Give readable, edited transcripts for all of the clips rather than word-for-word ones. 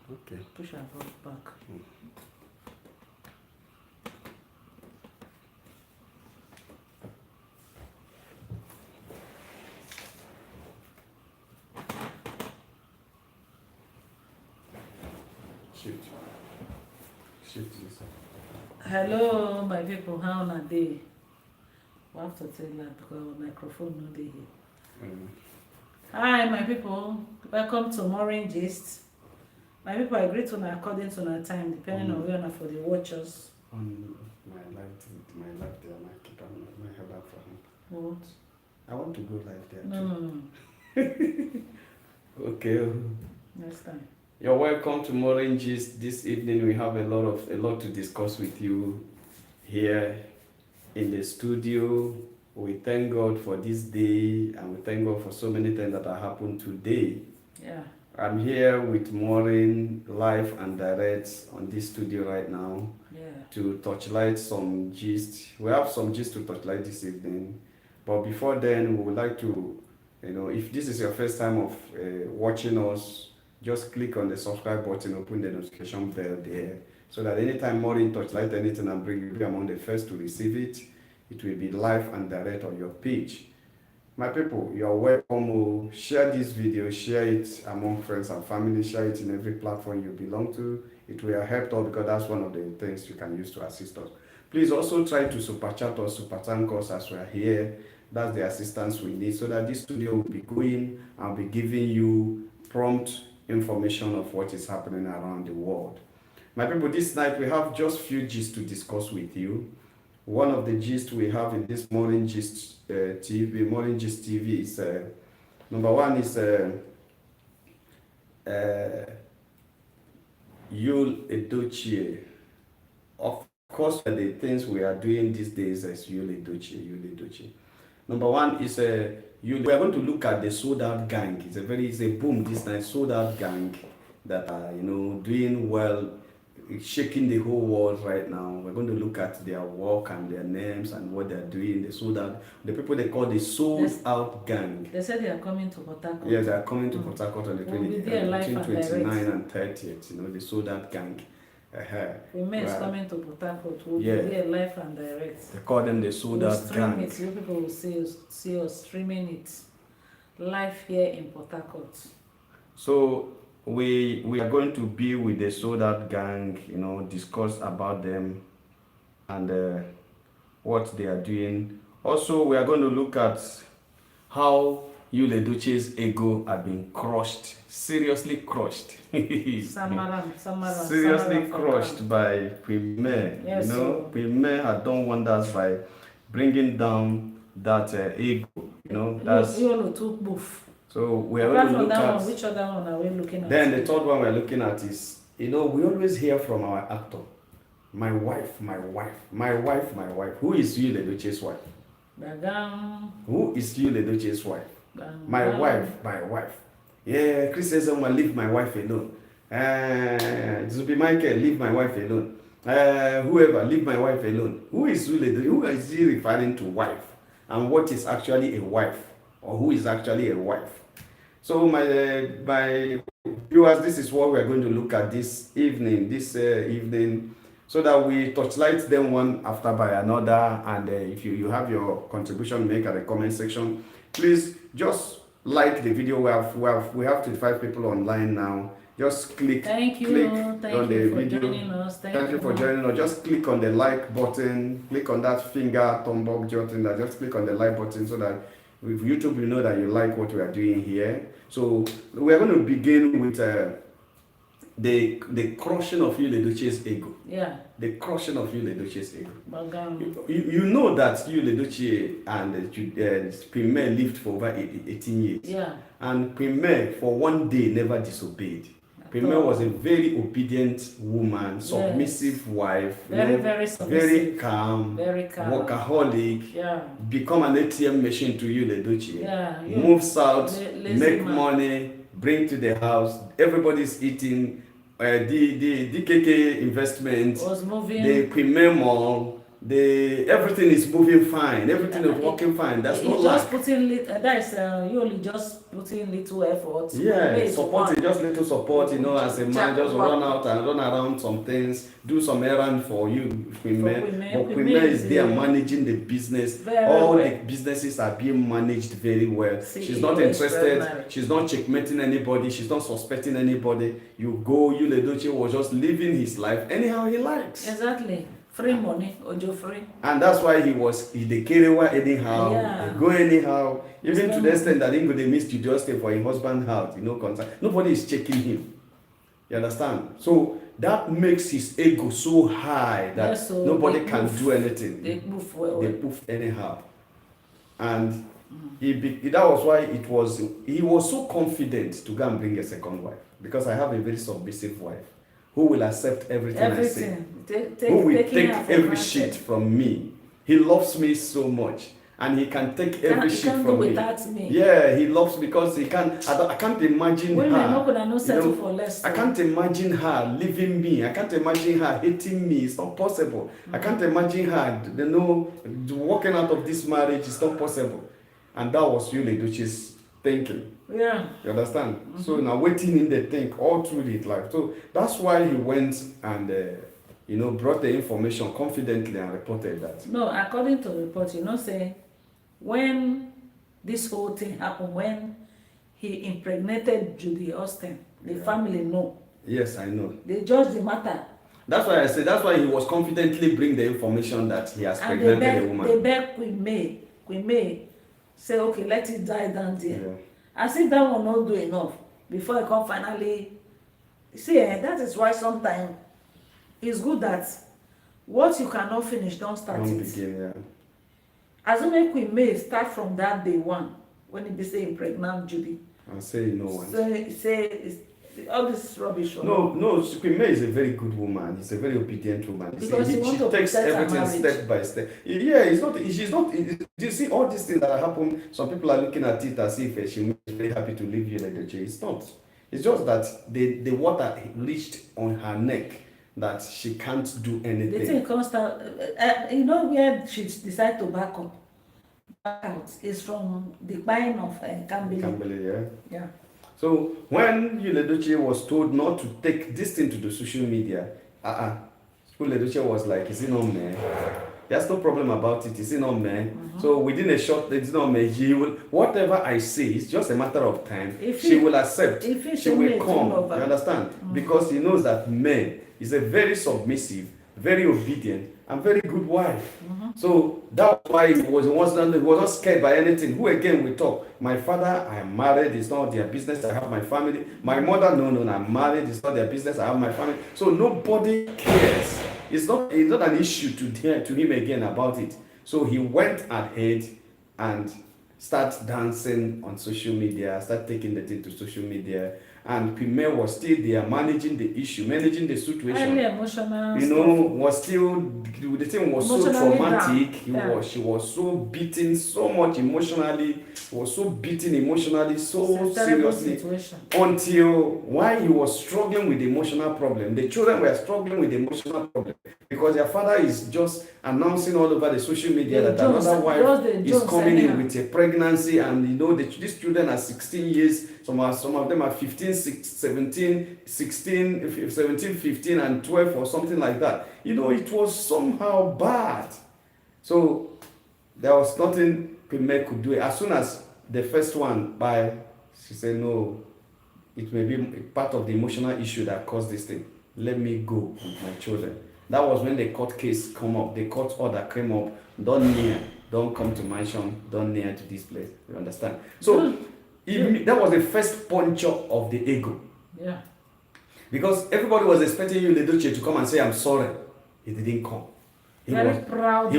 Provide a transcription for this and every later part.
Okay. Push her back. Shift this. Hello, my people. How are they? We have to tell that because our microphone no dey here. Hi, my people. Welcome to Maureen's Gist. My people, I greet una according to our time, depending on where una for the watchers. On my life there, my keep my head up for him. What? I want to go live there No. Okay. Next time. You're welcome to Maureen's Gist. This evening we have a lot to discuss with you here in the studio. We thank God for this day, and we thank God for so many things that have happened today. Yeah. I'm here with Maureen live and direct on this studio right now. Yeah. To touchlight some gist. We have some gist to touchlight this evening. But before then, we would like to, if this is your first time of watching us, just click on the subscribe button, open the notification bell there, so that anytime Maureen touchlight anything and bring, you'll be among the first to receive it. It will be live and direct on your page. My people, you're welcome. Share this video, share it among friends and family, share it in every platform you belong to. It will help us because that's one of the things you can use to assist us. Please also try to super chat us, super thank us as we are here. That's the assistance we need so that this studio will be going and be giving you prompt information of what is happening around the world. My people, this night we have just few gists to discuss with you. One of the gists we have in this Maureen's Gist TV, Maureen's Gist TV is number one is Yul Edochie. Of course, the things we are doing these days is Yul Edochie. Number one is we are going to look at the sold out gang. It's a boom this night, sold out gang that are doing well, shaking the whole world right now. We're going to look at their work and their names and what they're doing. They sold out. The people they call the sold out gang. They said they are coming to Port Harcourt. Yes, they are coming to Port Harcourt on the between 29 and 30th. The sold out gang. Women is coming to Port Harcourt. We'll be there live and direct. They call them the sold out gang. It. You people will see us streaming it live here in Port Harcourt. So we are going to be with the sold out gang, discuss about them and what they are doing. Also, we are going to look at how Yul Edochie's ego had been crushed, seriously crushed. Seriously crushed by Queen May. Yes, Queen May had done wonders by bringing down that ego. That's you took both. So we are going to look at which other one are we looking at? Then the third one we're looking at is, we always hear from our actor, my wife. Who is Yul Edochie's wife? Who is Yul Edochie's wife? My wife. Yeah, Chris says someone leave my wife alone. Zubi Michael, leave my wife alone. Whoever, leave my wife alone. Who is Yul Edochie? Who is he referring to wife? And what is actually a wife? Or who is actually a wife? So my viewers, this is what we are going to look at this evening, so that we touchlight them one after by another. And if you have your contribution, make at the comment section. Please just like the video. We have 25 people online now. Just click on the video. Joining us. Thank you for joining us. Just click on the like button. Click on that finger thumb up button. Just click on the like button so that with YouTube will know that you like what we are doing here. So we are going to begin with the crushing of Yul Edochie's ego. Yeah. The crushing of Yul Edochie's ego. You know that Yul Edochie and Queen May lived for over 18 years. Yeah. And Queen May for one day never disobeyed. Queen May was a very obedient woman, submissive wife, very submissive, very calm, workaholic, become an ATM machine to Yul Edochie, moves out, make money, bring to the house, everybody's eating, the DKK investment, was moving, the Queen May Mall, everything is moving fine, everything is working fine. That's not just lack. putting that is you only just putting little effort. Yeah, support, just little support, as a man, just run out and run around some things, do some errand for you, women. But women is there managing the business. All the businesses are being managed very well. She's not interested, she's not checkmating anybody, she's not suspecting anybody. Yuledoche was just living his life anyhow he likes. Exactly. Free money, Ojo free. And that's why they carry away anyhow, they go anyhow, even to the extent that they miss Judys for a husband house, concern. Nobody is checking him. You understand? So that makes his ego so high that nobody can do anything. They move well. They move anyhow. And that was why he was so confident to go and bring a second wife. Because I have a very submissive wife who will accept everything I say. Who will take every shit from me. He loves me so much. And he can take every shit from me. Yeah, he loves me because he can't. I can't imagine her. I can't imagine her leaving me. I can't imagine her hating me. It's not possible. I can't imagine her, walking out of this marriage. It's not possible. And that was Yuledoche's thinking. Yeah. You understand? So now waiting in the think all through his life. So that's why he went and brought the information confidently and reported that. No, according to the report, say when this whole thing happened, when he impregnated Judy Austin, the family know. Yes, I know. They judge the matter. That's why I said, that's why he was confidently bring the information that he has pregnanted a woman. They beg Queen May say, okay, let it die down there. Yeah. As if that will not do enough before it can finally see. That is why sometimes it's good that what you cannot finish, don't start it. Begin, yeah. Assuming Queen May start from that day one when it be saying pregnant Judy. And say no one. Say all this rubbish. No, Queen May is a very good woman. She's a very obedient woman. Because she takes everything step by step. Yeah, she's not. You see all these things that happen. Some people are looking at it as if she is very happy to leave you like the J. It's not. It's just that the water reached on her neck that she can't do anything. The thing constant. Where she decided to back out is from the buying of Kambili. Kambili, yeah. So when Yuledoche was told not to take this thing to the social media, Yuledoche was like, is it not me? There's no problem about it, is it not me? So within a short, it's not me. Whatever I say, it's just a matter of time. She will accept. She will come. You understand? Because he knows that me is a very submissive, very obedient, and very good wife. So that's why he was not scared by anything. Who again will talk? My father, I am married, it's not their business, I have my family. My mother, no, I'm married, it's not their business, I have my family. So nobody cares. It's not an issue to him again about it. So he went ahead and started dancing on social media, started taking the thing to social media. And Queen May was still there managing the issue, managing the situation. Emotional was still, the thing was so traumatic. She was so beaten so much emotionally. She was so beaten emotionally, so seriously. Until while he was struggling with the emotional problem, the children were struggling with the emotional problem. Because their father is just announcing all over the social media that another wife is coming in with a pregnancy. And these children are 16 years. Some of them are 15, 17, 16, 17, 15, and 12 or something like that. It was somehow bad. So there was nothing Queen May could do. As soon as the first one, she said, no, it may be part of the emotional issue that caused this thing. Let me go with my children. That was when the court case come up. The court order came up. Don't come to mansion, don't near to this place. You understand? So that was the first puncture of the ego. Yeah. Because everybody was expecting Yuledoche to come and say, I'm sorry. He didn't come. He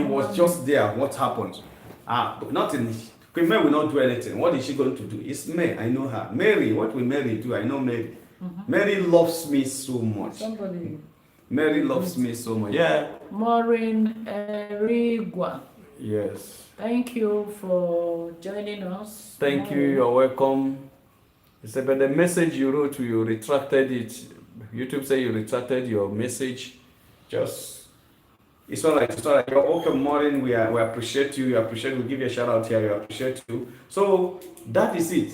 was just there. What happened? But nothing. Queen May will not do anything. What is she going to do? It's May. I know her. Mary, what will Mary do? I know Mary. Mary loves me so much. Mary loves me so much. Yeah. Maureen Erigua. Yes. Thank you for joining us. Thank you. You're welcome. He said, but the message you wrote, you retracted it. YouTube said you retracted your message. Just It's all right. It's all right. You're welcome, Maureen. We appreciate you. We appreciate. We give you a shout out here. We appreciate you. So that is it.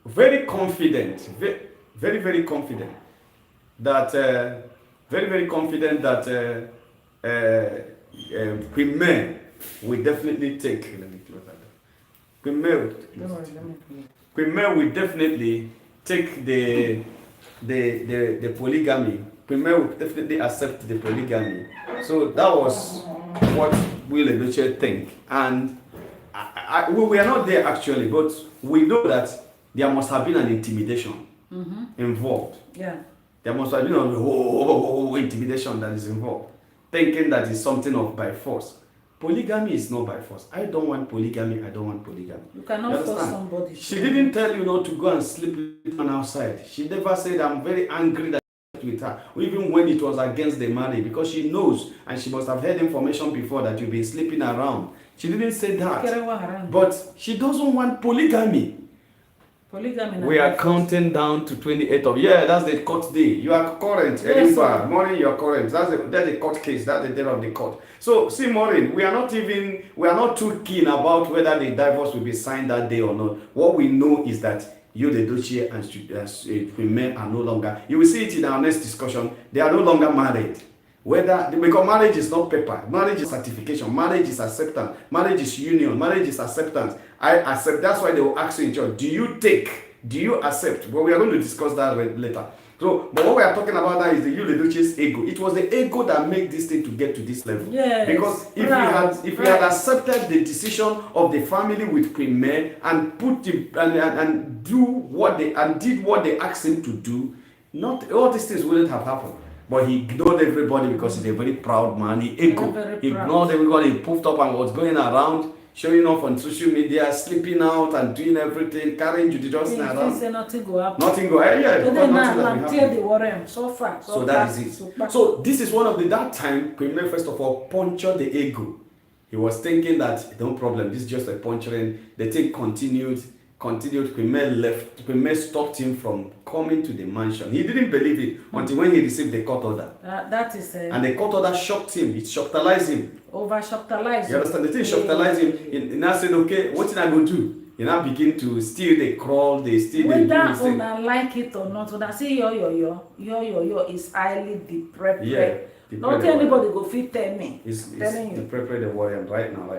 Very confident. Very, very confident that. Very, very confident that Queen May will definitely take. Let me close that. Queen May. Queen May will definitely take the polygamy. Queen May will definitely accept the polygamy. So that was what Will Edochie think. And we are not there actually, but we know that there must have been an intimidation involved. Yeah. There must have been an intimidation that is involved. Thinking that is something of by force. Polygamy is not by force. I don't want polygamy. I don't want polygamy. You cannot force somebody. She didn't tell you not to go and sleep with one outside. She never said, I'm very angry that I slept with her, even when it was against the marriage, because she knows and she must have heard information before that you've been sleeping around. She didn't say that. But she doesn't want polygamy. Polygamy. We are counting down to 28th of that's the court day. You are current. Yes, Maureen, you are current. That's the court case. That's the day of the court. So see, Maureen, we are not too keen about whether the divorce will be signed that day or not. What we know is that you, the Edochie and Queen May are no longer. You will see it in our next discussion. They are no longer married. Because marriage is not paper, marriage is certification, marriage is acceptance, marriage is union, marriage is acceptance. I accept. That's why they will ask you in church, do you accept? But we are going to discuss that later. So, but what we are talking about now is the Edochie's ego. It was the ego that made this thing to get to this level. Yes. Because if we had accepted the decision of the family with Queen May and did what they asked him to do, not all these things wouldn't have happened. But he ignored everybody because he's a very proud man. He ignored everybody. He puffed up and was going around, showing off on social media, sleeping out and doing everything, carrying Judys around. Say nothing go happen. Nothing go happen. Yeah, but then now, clear the warren so far. So that is it. So this is one of that time, Queen May first of all punctured the ego. He was thinking that, no problem, this is just a puncturing. The thing continued. Queen May left. Queen May stopped him from coming to the mansion. He didn't believe it until when he received the court order. That is and the court order shocked him. It shocked him. Over-shocked. You understand? The thing shocked him. He now said, okay, what did I go do? He now begin to steal the crawl, they steal the whether una like it or not, una see your is highly depraved. Yeah. Not anybody go fit tell me. It's depraved the warrior right now.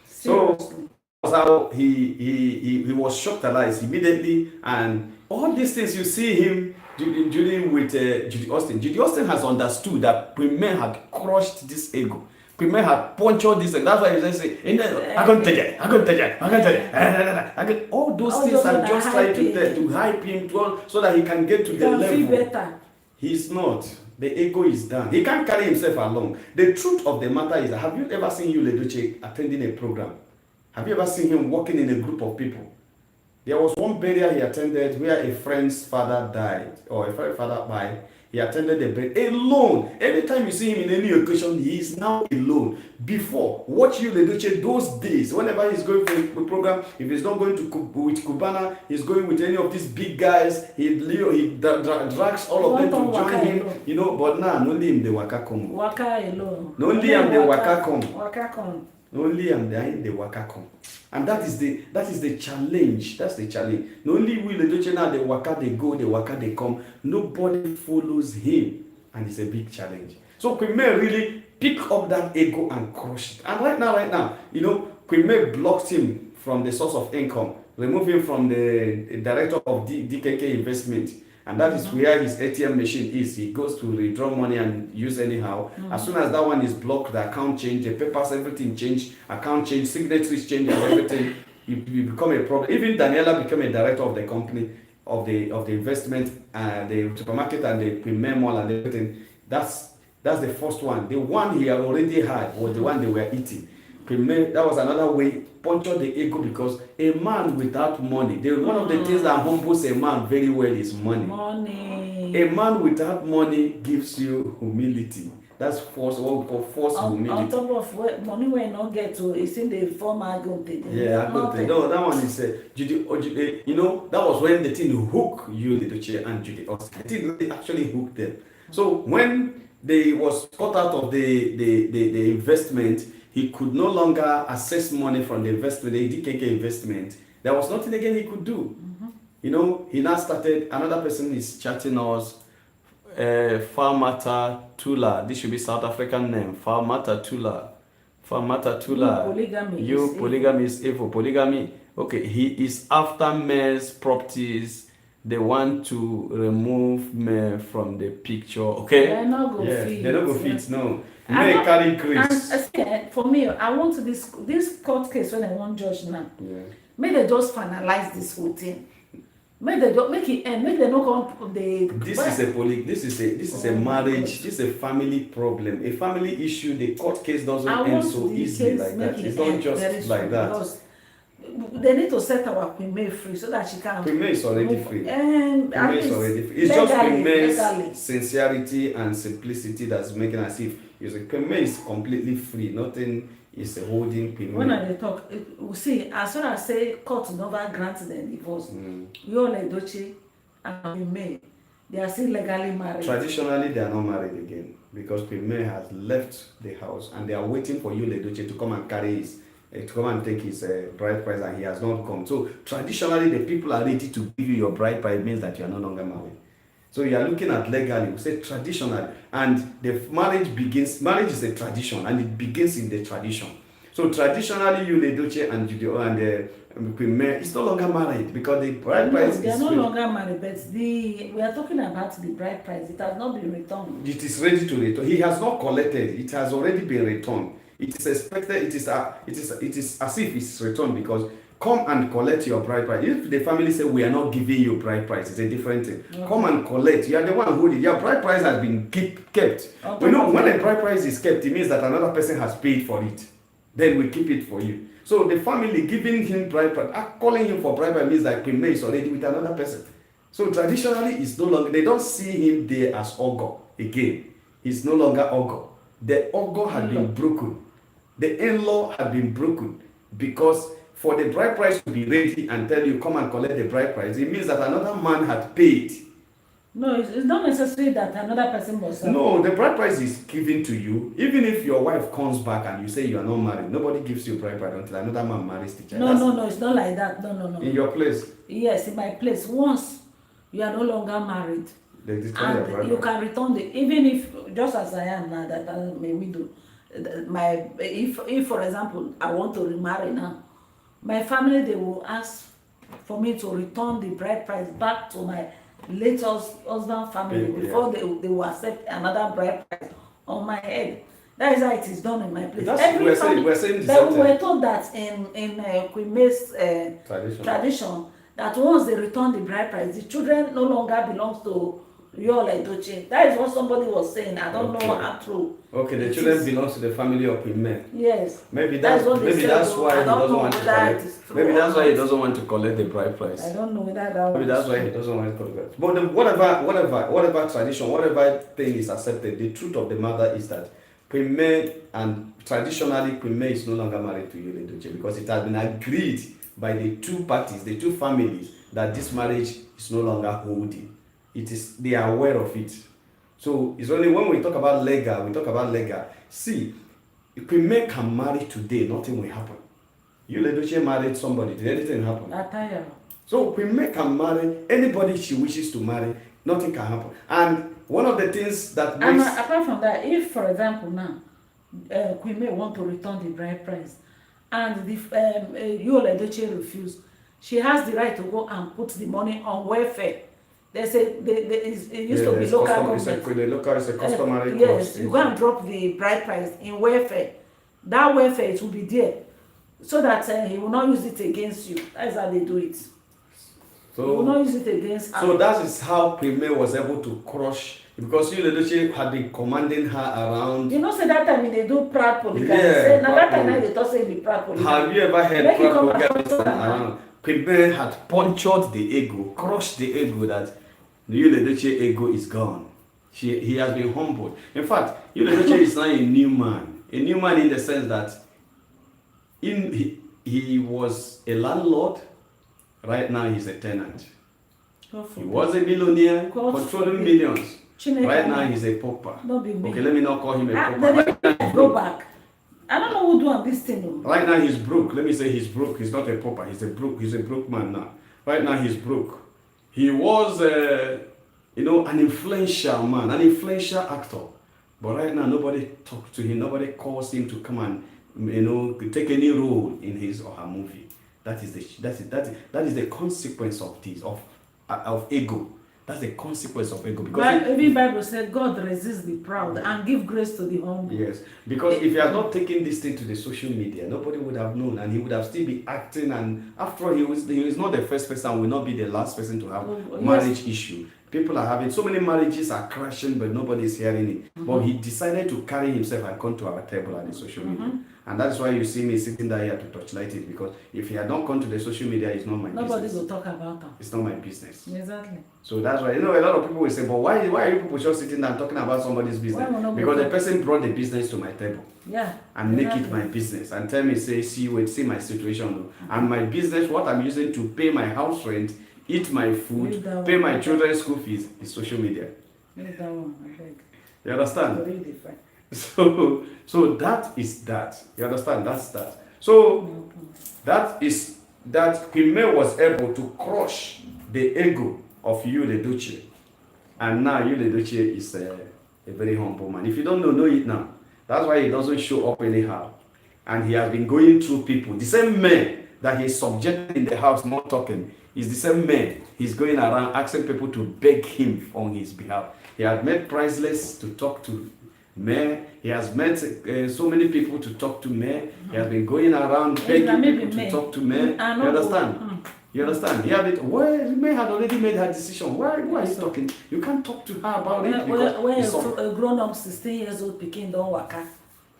Seriously. So how he was shocked immediately, and all these things you see him dealing with Judy Austin. Judy Austin has understood that Queen May had crushed this ego. Queen May had punctured this ego. That's why he just say, I'm going to take it. All those things are just trying to hype him so that he can get to the level. Better. He's not. The ego is down. He can't carry himself along. The truth of the matter is, have you ever seen Will Edochie attending a program? Have you ever seen him walking in a group of people? There was one burial he attended where a friend's father died, or a friend's father died. He attended the burial alone. Every time you see him in any occasion, he is now alone. Before, watch Will Edochie those days. Whenever he's going for a program, if he's not going with Cubana, he's going with any of these big guys. He drags all of them to join him. But now, only him the waka come. Waka alone. Only him the waka come. Waka come. Only am the waka come. And that is the challenge. That's the challenge. Not only Will Edochie now the waka they go, the waka they come. Nobody follows him. And it's a big challenge. So Queen May really pick up that ego and crush it. And right now, Queen May blocks him from the source of income, remove him from the director of DKK investment. And that is where his ATM machine is. He goes to withdraw money and use anyhow. As soon as that one is blocked, the account change, the papers, everything change, account change, signatories change, and everything. You become a problem. Even Daniela became a director of the company, of the investment, the supermarket, and the Queen May Mall and everything. That's the first one. The one he already had was the one they were eating. That was another way, puncture the ego, because a man without money, one of the things that humbles a man very well is money. A man without money gives you humility. That's what we call false humility. On top of money we not get to, it's in the form Agonte. Yeah, Agonte. No, that one is Judy. That was when the thing hooked you, Edochie and Judy Austin. The thing actually hooked them. So when they was cut out of the investment. He could no longer access money from the investment, the DKK investment. There was nothing again he could do. You know, he now started, another person is chatting us, Falmata Tula. This should be South African name. Falmata Tula. Falmata Tula. Polygamy is evil. Polygamy. Okay, he is after men's properties. They want to remove men from the picture. Okay. They're not go fit. They're not go fit. No. May carry grace. And for me, I want this court case when I want judge now. Yeah. May they just finalize this whole thing. May they don't make it end. Make they not come This is a marriage. This is a family problem. A family issue. The court case doesn't end so easily like that. It's not just like that. They need to set our Queen May free so that she can. Queen May is already free. Queen May is already free. It's just Queen May's sincerity and simplicity that's making as if Queen May is completely free. Nothing is holding Queen May. When I talk, we see as soon as say court never grants them divorce, Yul Edochie and Queen May, they are still legally married. Traditionally, they are not married again because Queen May has left the house and they are waiting for Yul Edochie to come and carry his. To come and take his bride price, and he has not come. So traditionally, the people are ready to give you your bride price means that you are no longer married. So you are looking at legally, we say traditionally, and the marriage begins. Marriage is a tradition, and it begins in the tradition. So traditionally, Yul Edochie and Queen May is no longer married because the bride price is. They are no longer married, but we are talking about the bride price. It has not been returned. It is ready to return. He has not collected. It has already been returned. It is expected. It is as if it's returned because come and collect your bride price. If the family say we are not giving you bride price, it's a different thing. Okay. Come and collect. You are the one who did. Your bride price has been kept. Okay. You know, when a bride price is kept, it means that another person has paid for it. Then we keep it for you. So the family giving him bride price, calling him for bride price means that Queen May is already with another person. So traditionally, it's no longer. They don't see him there as Ogo again. He's no longer Ogo. The Ogo had been broken. The in-law had been broken because for the bride price to be ready and tell you come and collect the bride price, it means that another man had paid. No, it's not necessary that another person must. No, the bride price is given to you. Even if your wife comes back and you say you are not married, nobody gives you bride price until another man marries the child. No, it's not like that. No. In your place? Yes, in my place. Once you are no longer married, and you can return even if, just as I am now, that I'm a widow. If for example I want to remarry now, my family they will ask for me to return the bride price back to my late husband family before they will accept another bride price on my head. That is how it is done in my place. We're saying the same thing. We were told that in Queen May's tradition that once they return the bride price, the children no longer belongs to Yul Edochie. That is what somebody was saying. I don't know how true. Okay, the children belongs to the family of Queen May. Yes. Maybe that's why he doesn't want to collect. Maybe that's why he doesn't want to collect the bride price. I don't know whether that. Maybe that's why he doesn't want to collect. But whatever tradition, whatever thing is accepted, the truth of the matter is that Queen May and traditionally Queen May is no longer married to Yul Edochie because it has been agreed by the two parties, the two families, that this marriage is no longer holding. They are aware of it. So it's only when we talk about legal. See, Queen May can marry today, nothing will happen. Yul Edochie married somebody, did anything happen? So Queen May can marry anybody she wishes to marry, nothing can happen. And one of the things that makes... And apart from that, if for example now, Queen May want to return the bride price, and the Yul Edochie refuse, she has the right to go and put the money on welfare. They say it used to be local government. It's a customary cost. Yes, you go and drop the bride price in welfare. That welfare, it will be there, so that he will not use it against you. That's how they do it. So he will not use it against. So that is how Queen May was able to crush, because Yul Edochie had been commanding her around. You know, say that time they do proud polygamy. Now that time they thought say be proud polygamy. Have you ever heard proud polygamy around? Queen May had punctured the ego, crushed the ego that Yul Edochie ego is gone. He has been humbled. In fact, Yul Edochie is now a new man. A new man in the sense that he was a landlord. Right now he's a tenant. He was a billionaire, controlling millions. Right now, he's a pauper. Don't be me. Okay, let me not call him a pauper. Then go back. I don't know who do this thing. Though. Right now, he's broke. Let me say he's broke. He's not a pauper. He's a broke man now. Right now, he's broke. He was, an influential man, an influential actor. But right now, nobody talks to him. Nobody calls him to come and, take any role in his or her movie. That is the consequence of this, of ego. That's the consequence of ego. Because even Bible said God resists the proud and give grace to the humble. Yes, because if you are not taking this thing to the social media, nobody would have known, and he would have still been acting. And after all, he is not the first person, will not be the last person to have marriage issue. People are having so many marriages are crashing, but nobody is hearing it. But he decided to carry himself and come to our table at the social media. And that's why you see me sitting down here to torchlight it, because if he had not come to the social media, it's not my business. Nobody will talk about them. It's not my business. Exactly. So that's why, a lot of people will say, but why are you people just sitting down talking about somebody's business? Because the person brought the business to my table. Yeah. And make it my business. And tell me, say, see my situation. And my business, what I'm using to pay my house rent, eat my food, pay my children's school fees, is social media. Leave that one, I beg. You understand? Very different. So that is that. You understand? That's that. So that is that Queen May was able to crush the ego of Yul Edochie. And now Yul Edochie is a very humble man. If you don't know it now. That's why he doesn't show up anyhow. And he has been going through people. The same man that he's subjected in the house, not talking, is the same man he's going around asking people to beg him on his behalf. He has met Priceless to talk to May. He has met so many people to talk to May. He has been going around begging people to talk to May. You understand? You understand? May had already made her decision. Why is he talking? You can't talk to her about it. When a grown-up 16 years old Peking don't work,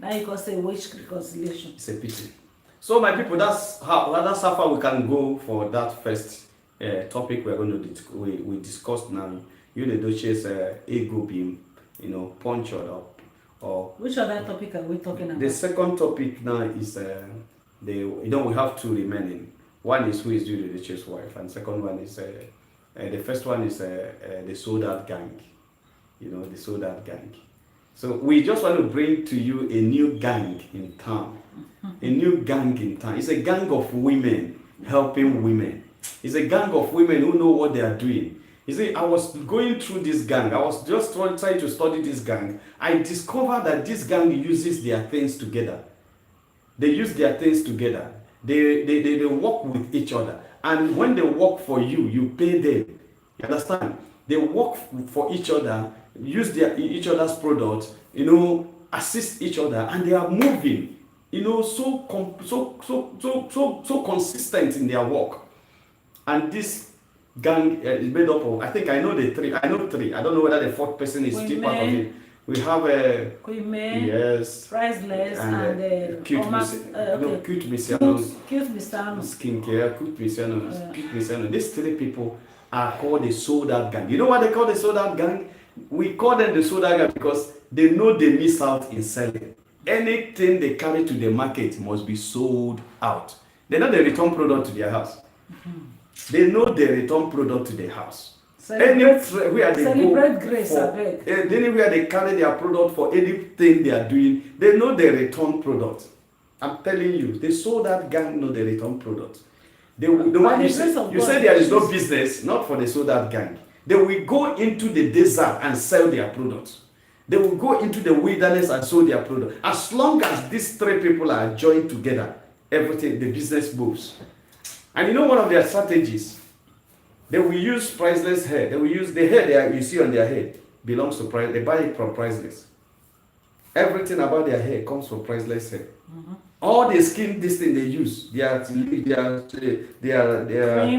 now you can say which reconciliation. It's a pity. So my people, that's how far we can go for that first topic we're going to we discussed now. Yul Edochie's ego being, punctured up. Or which other topic are we talking about? The second topic now is we have two remaining. One is who is Yul Edochie's wife, and second one is the first one is the todad gang. The todad gang. So we just want to bring to you a new gang in town. A new gang in town. It's a gang of women helping women. It's a gang of women who know what they are doing. You see, I was going through this gang. I was just trying to study this gang. I discovered that this gang uses their things together. They use their things together. They work with each other. And when they work for you, you pay them. You understand? They work for each other, use each other's products, assist each other, and they are moving, so consistent in their work. And this gang is made up of, I think I know three. I don't know whether the fourth person is still part of it. We have Queen May, yes, Priceless, and Cute Misiano, Skincare, Cute Misiano. These three people are called the todad gang. You know what they call the todad gang? We call them the todad gang because they know they miss out in selling. Anything they carry to the market must be sold out. They know they return product to their house. They know they return product to their house. Anywhere they carry their product for anything they are doing, they know they return product. I'm telling you, the todad gang know they return product. You say there is no business, not for the todad gang. They will go into the desert and sell their products. They will go into the wilderness and sell their product. As long as these three people are joined together, everything, the business moves. And one of their strategies, they will use Priceless hair. They will use the hair you see on their head belongs to Priceless. They buy it from Priceless. Everything about their hair comes from Priceless hair. All the skin, this thing they use, their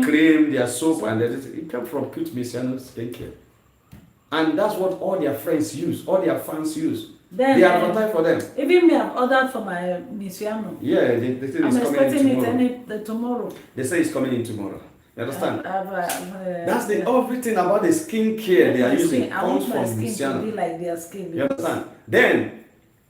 cream, their soap, and it comes from Cute Misiano Skincare. And that's what all their friends use, all their fans use. Then, they advertise for them. Even me, I've ordered for my Misiano. Yeah, they say it's coming in tomorrow. I'm expecting it tomorrow. They say it's coming in tomorrow. You understand? That's everything about the skincare they are using comes from Misiano. To be like their skin. You understand? Then,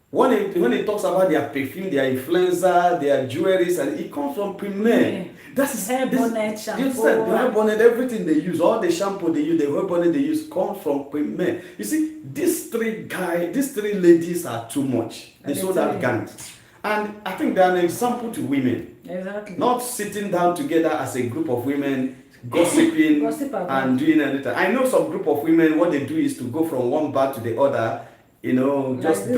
when it talks about their perfume, their influencer, their jewelries, and it comes from Queen May. That is hair bonnet, shampoo. You said the hair bonnet, everything they use, all the shampoo they use, the hair bonnet they use, comes from Queen May. You see, these three ladies are too much. They sold out gangs. And I think they are an example to women. Exactly. Not sitting down together as a group of women, gossiping and doing anything. I know some group of women, what they do is to go from one bar to the other, you know, just like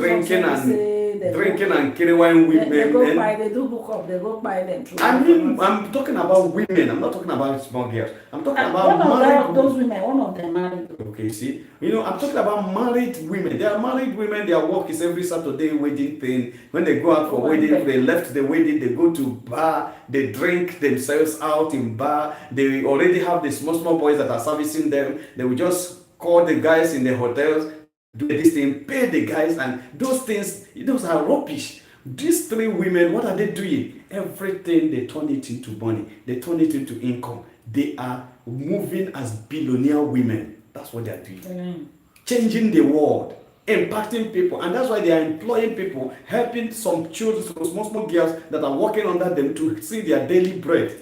drinking and carry wine women. They do hook up, they go buy them. I mean, I'm talking about women. I'm not talking about small girls. I'm talking about married those women. One of them married. Okay, see, you know, I'm talking about married women. They are married women. Their work is every Saturday wedding thing. When they go out for wedding, they left the wedding, they go to bar, they drink themselves out in bar. They already have the small boys that are servicing them. They will just call the guys in the hotels, do this thing, pay the guys, and those things, those are rubbish. These three women, what are they doing? Everything, they turn it into money. They turn it into income. They are moving as billionaire women. That's what they are doing. Changing the world, impacting people. And that's why they are employing people, helping some children, some small girls that are working under them to see their daily bread.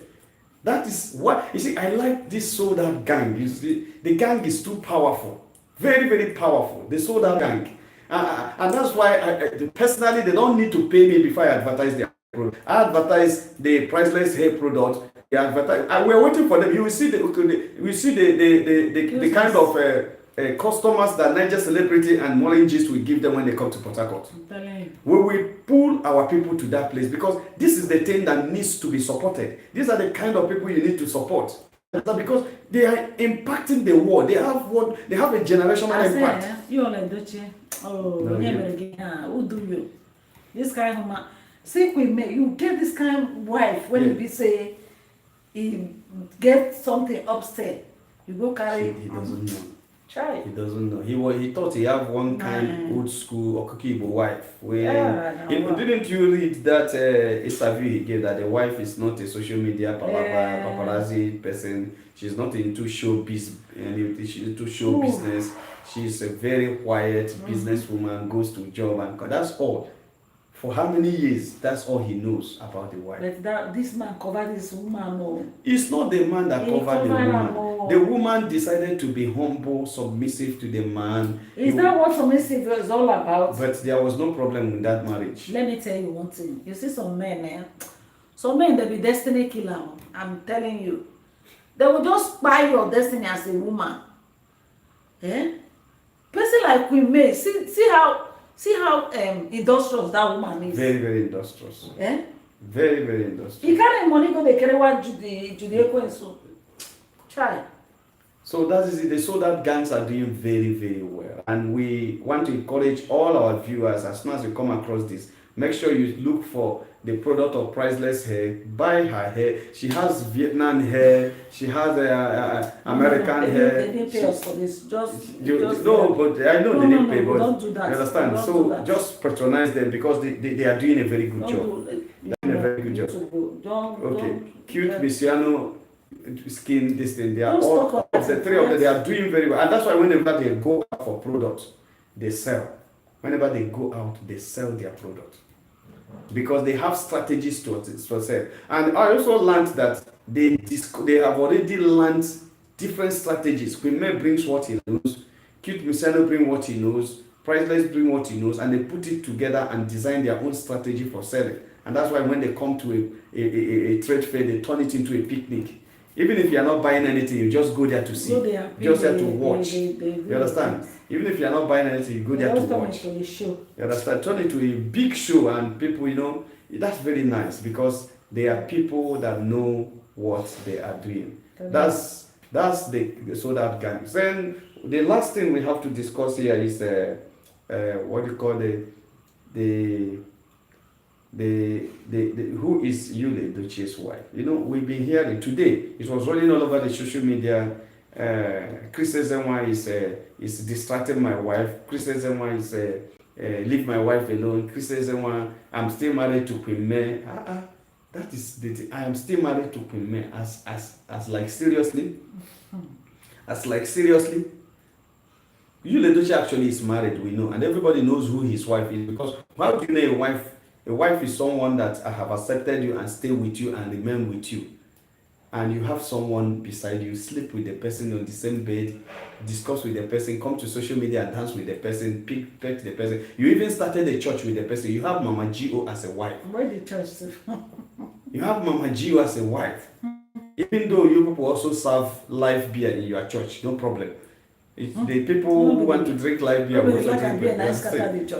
That is what, you see, I like this sold out gang. You see, the gang is too powerful. Very, very powerful. The sold out gang. And that's why, personally, they don't need to pay me before I advertise their product. I advertise the priceless hair product. They advertise. We're waiting for them. You will see the kind of customers that Niger Celebrity and Maureen'S will give them when they come to Port Harcourt. We will pull our people to that place because this is the thing that needs to be supported. These are the kind of people you need to support. Because they are impacting the world. They have a generational impact. You all who do you? This kind of man. See, you get this kind of wife when you be say he get something upstairs. You go carry. He doesn't know. Try. He doesn't know. He thought he have one kind old school Okukibo wife. Didn't you read that interview he gave that the wife is not a social media paparazzi person? She's not into showbiz. She's into show business. She's a very quiet businesswoman. Goes to job and that's all. For how many years? That's all he knows about the wife. But this man covered this woman. No. It's not the man that covered the woman. The woman decided to be humble, submissive to the man. Is that what submissive is all about? But there was no problem with that marriage. Let me tell you one thing. You see some men, some men, they be destiny killer. I'm telling you. They will just buy your destiny as a woman. Person like Queen May, see how industrious that woman is. Very, very industrious. Very, very industrious. You carry money go they carry one Judy so. Try. So that is it. The sold out gangs are doing very, very well. And we want to encourage all our viewers, as soon as you come across this, make sure you look for the product of Priceless Hair. Buy her hair. She has Vietnam hair. She has American hair. They didn't pay us for this. Just no, but I know they didn't pay. But don't do that. You understand? So just patronize them because they are doing a very good job. They're doing a very good job. Okay. Cute Misiano skin, this thing. They are all the three of them. They are doing very well, and that's why whenever they go out for products, they sell. Whenever they go out, they sell their product because they have strategies to sell. And I also learned that they have already learned different strategies. Queen May brings what he knows, Cute Misiano brings what he knows, Priceless bring what he knows, and they put it together and design their own strategy for selling. And that's why when they come to a trade fair, they turn it into a picnic. Even if you are not buying anything, you just go there to see. Just there to watch. You understand? Even if you are not buying anything, you go there to watch. You understand? Turn it to a big show, and people, that's very nice because they are people that know what they are doing. That's the sold out gangs. Then the last thing we have to discuss here is what you call the who is Yule Dochie's wife. We've been hearing today. It was rolling all over the social media. Chris Ezenwa is distracting my wife. Chris Ezenwa is leave my wife alone. Chris Ezenwa, I'm still married to Queen May. That is I am still married to Queen May. As like seriously. Yule Dochie actually is married, we know, and everybody knows who his wife is, because how do you know a wife? A wife is someone that I have accepted you and stay with you and remain with you. and you have someone beside you, sleep with the person on the same bed, discuss with the person, come to social media and dance with the person, pet the person. You even started a church with the person. You have Mama Gio as a wife. Where the church? You have Mama Gio as a wife. Even though you people also serve live beer in your church, no problem. It's the people who want to drink live beer will also drink beer.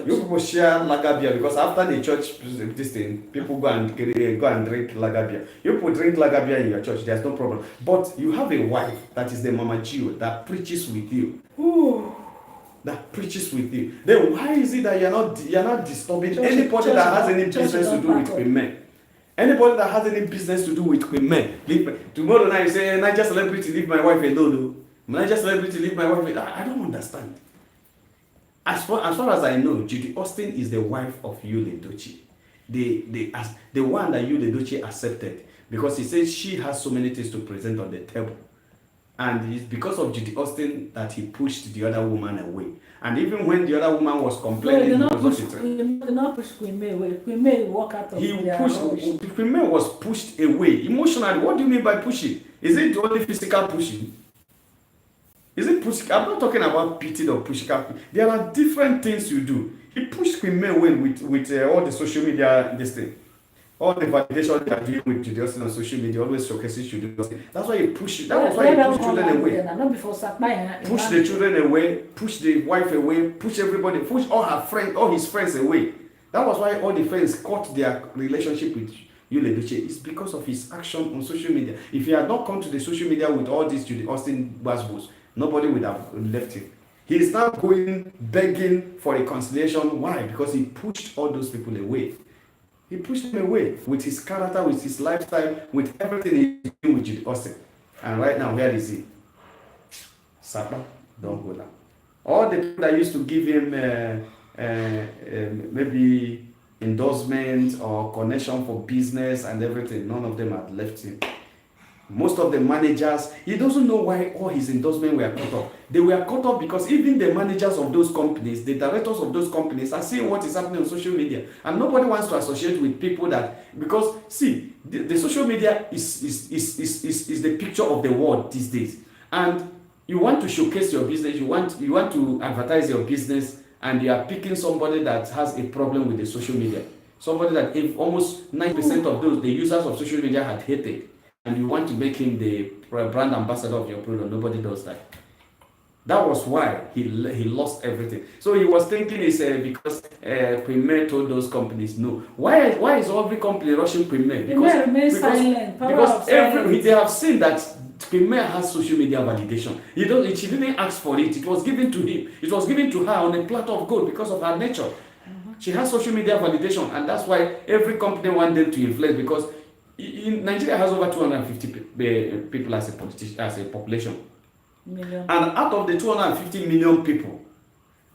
You people share lager beer because after the church this thing, people go and drink lager beer. You people drink lager beer in your church, there's no problem. But you have a wife that is the Mama Gio that preaches with you. Ooh. That preaches with you. Then why is it that you're not disturbing anybody that has any business to do with women? Anybody that has any business to do with women. Tomorrow night you say, Naija celebrity, leave my wife alone. Naija celebrity, leave my wife alone. I don't understand. As far as I know, Judy Austin is the wife of Yul Edochie. The one that Yul Edochie accepted because he says she has so many things to present on the table. And it's because of Judy Austin that he pushed the other woman away. And even when the other woman was complaining, he did not push Queen May away. Queen May walked out of Queen May was pushed away emotionally. What do you mean by pushing? Is it only physical pushing? Is it pushing? I'm not talking about beating or pushing. There are different things you do. He pushed Queen May away with all the social media this thing. All the validation they are doing with Judy Austin on social media always showcases Judy Austin. That's why he pushed. That was why he pushed children away. Push the children away. Push the wife away. Push everybody. Push all her friends, all his friends away. That was why all the friends cut their relationship with Yul Edochie. It's because of his action on social media. If he had not come to the social media with all these Judy Austin buzzwords, nobody would have left him. He is now going begging for reconciliation. Why? Because he pushed all those people away. He pushed him away with his character, with his lifestyle, with everything he's doing with Judy Austin. And right now, where is he? Sapa, don't go down. All the people that used to give him maybe endorsement or connection for business and everything, none of them had left him. Most of the managers, he doesn't know why all his endorsements were cut off. They were cut off because even the managers of those companies, the directors of those companies are seeing what is happening on social media. And nobody wants to associate with people that, because see, the social media is the picture of the world these days. And you want to showcase your business, you want to advertise your business, and you are picking somebody that has a problem with the social media. Somebody that if almost 90% of the users of social media had hated. And you want to make him the brand ambassador of your product. Nobody does that. That was why he lost everything. So he was thinking it's because Premier told those companies no. Why is every company rushing Premier? Because they have seen that Premier has social media validation. She didn't ask for it. It was given to him. It was given to her on a platter of gold because of her nature. Mm-hmm. She has social media validation, and that's why every company wants them to influence, because in Nigeria has over 250 people as a population. Million. And out of the 250 million people,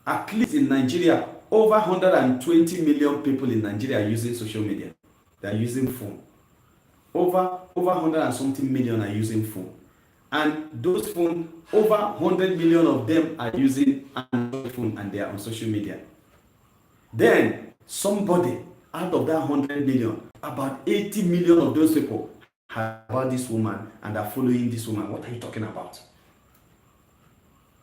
at least in Nigeria, over 120 million people in Nigeria are using social media. They are using phone. Over 100 and something million are using phone. And those phones, over 100 million of them are using Android phone, and they are on social media. Then somebody out of that 100 million, about 80 million of those people have about this woman and are following this woman. What are you talking about?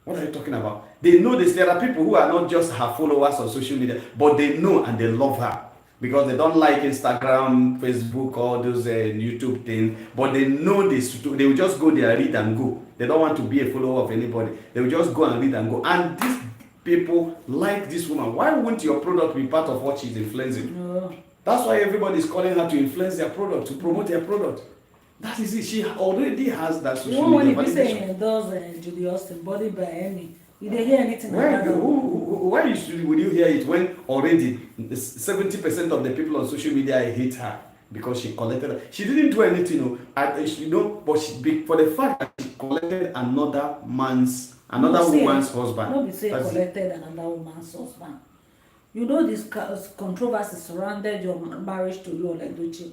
What are you talking about? They know this. There are people who are not just her followers on social media, but they know and they love her because they don't like Instagram, Facebook, all those YouTube things. But they know this. They will just go there, read and go. They don't want to be a follower of anybody. They will just go and read and go. And these people like this woman. Why wouldn't your product be part of what she's influencing? No. That's why everybody is calling her to influence their product, to promote their product. That is it. She already has that social media validation. When you say endorse Judy Austin, body by any, you didn't hear anything about that. Why would you hear it when already 70% of the people on social media hate her because she collected? She didn't do anything, but for the fact that she collected another woman's husband. No, be say collected another woman's husband. You know this controversy surrounded your marriage to Yul Edochie.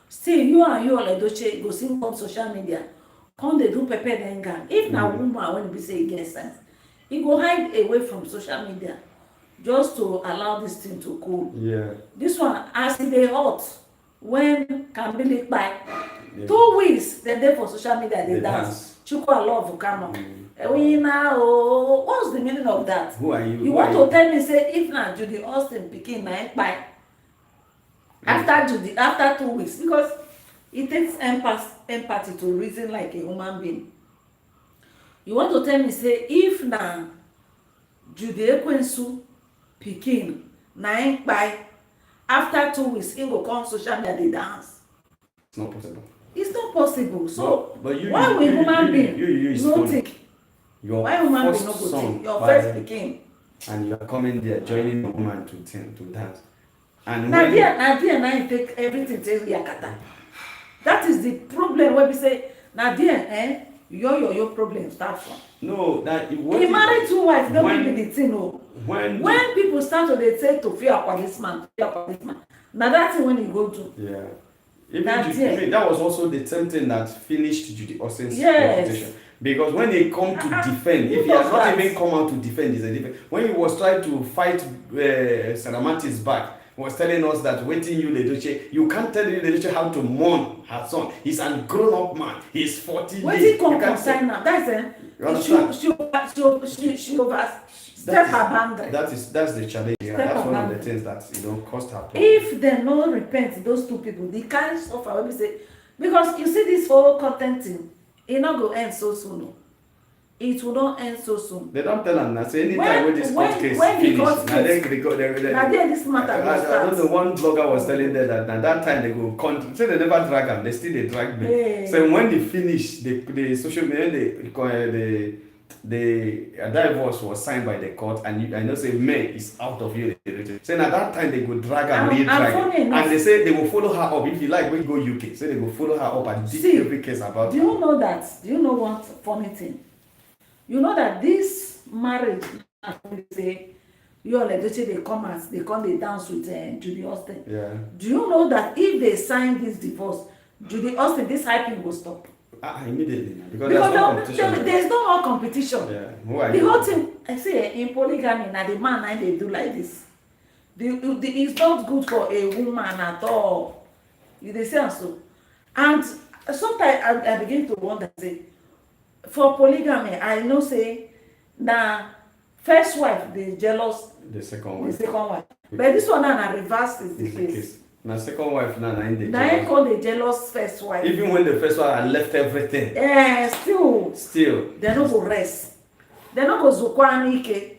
Still, you and Yul Edochie go sing on social media. Come they do pepper then gang. If na woman when be say e get sense, he go hide away from social media just to allow this thing to cool. Yeah. This one, as e dey hot, when Kambili by 2 weeks, then they for social media they dance. Chukwa love Kano. What's the meaning of that? Who are you? You want to tell me say if na Judy Austin picking na by after 2 weeks, because it takes empathy to reason like a human being. You want to tell me say if na Judy Ekwensu picking na by after 2 weeks, he go come social media they dance. It's not possible. It's not possible. So but why will human being no think? Why human being no go think? Your first pikin. And you are coming there joining the woman to dance. And Nadia now take everything take yakata. That is the problem where we say Nadia, your problem start from. No, that it was. He married 2 wives, don't be the thing. No. When people start to they say to fear a policeman. Now that's when you go to. Yeah. That was also the same thing that finished Judy Austin's reputation. Because when they come to defend, if he has not even come out to defend, it's a different. When he was trying to fight Saramati's back, he was telling us that waiting you Ledoche, you can't tell Ledoche how to mourn her son. He's a grown-up man. He's 40. When he come concern now, that's it. She step her boundary. That's the challenge. Yeah. That's one of the things that cost her. If they no repent, those 2 people, they can't suffer. When we say, because you see this whole content thing, it not go end so soon. No. It will not end so soon. They don't tell them that. So anytime when this court case finish, now this matter I don't know. One blogger was telling them that at that time they go say they never drag them. They still drag me. Hey. So when they finish, the social media, the divorce was signed by the court, and I know say May is out of you. So at that time they go drag and and they say they will follow her up. If you like, we go UK. So they will follow her up and dig every case about. Do you know that? Do you know what funny thing? You know that this marriage, say you all they come they dance with Judy Austin. Yeah. Do you know that if they sign this divorce, Judy Austin, this hyping will stop? Immediately, because there's no more competition. Yeah. Who are the whole thing, I say in polygamy, now the man they do like this. It's not good for a woman at all. They say so. And sometimes I begin to wonder, say, for polygamy, I know say now first wife they jealous the second wife. But this one now reverse is the case. My second wife now in the call the jealous first wife. Even when the first one had left everything. Still. They don't go rest. They don't go zukwanike.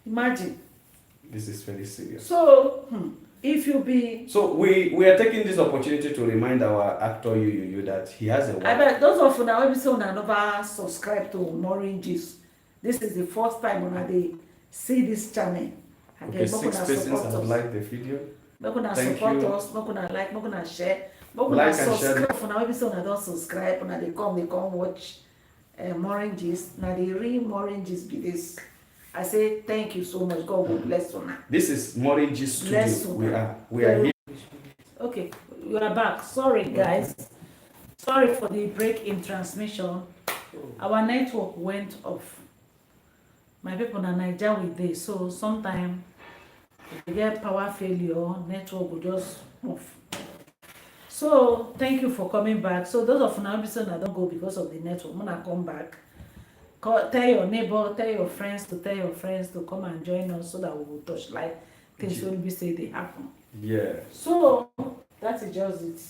Imagine. This is very serious. So if you be so we are taking this opportunity to remind our actor you that he has a wife. I bet those of you now maybe say una never subscribe to MAUREEN'S. This is the first time when they see this channel. Okay, 6 persons have liked the video. Make una support us, make una like, make una share, make una subscribe. For now, maybe say una don't subscribe, una they come watch MAUREEN'S. Now the real MAUREEN'S be this. I say thank you so much. God will bless you now. This is MAUREEN'S studio. We are here. Okay, we are back. Sorry guys. Sorry for the break in transmission. Our network went off. My people na naija with this, so sometimes we get power failure, network will just off. So thank you for coming back. So those of now episode that don't go because of the network, I'm gonna come back. Tell your neighbor, tell your friends to come and join us so that we will touch light. Things will be say they happen. Yeah. So that is just it.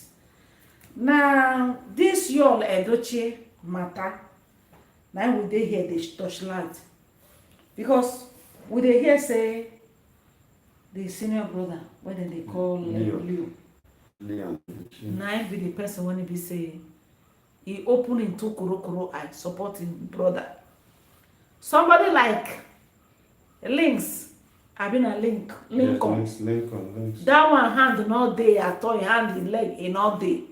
Now this your Edochie matter. Now we dey here they touch light. Because we dey hear say the senior brother, what they call Leo. Now be the person when he be say he open into kuro eye supporting brother. Somebody like Links, I been a Lincoln. Yes, Lincoln. That one hand not day at all, hand in leg in all day.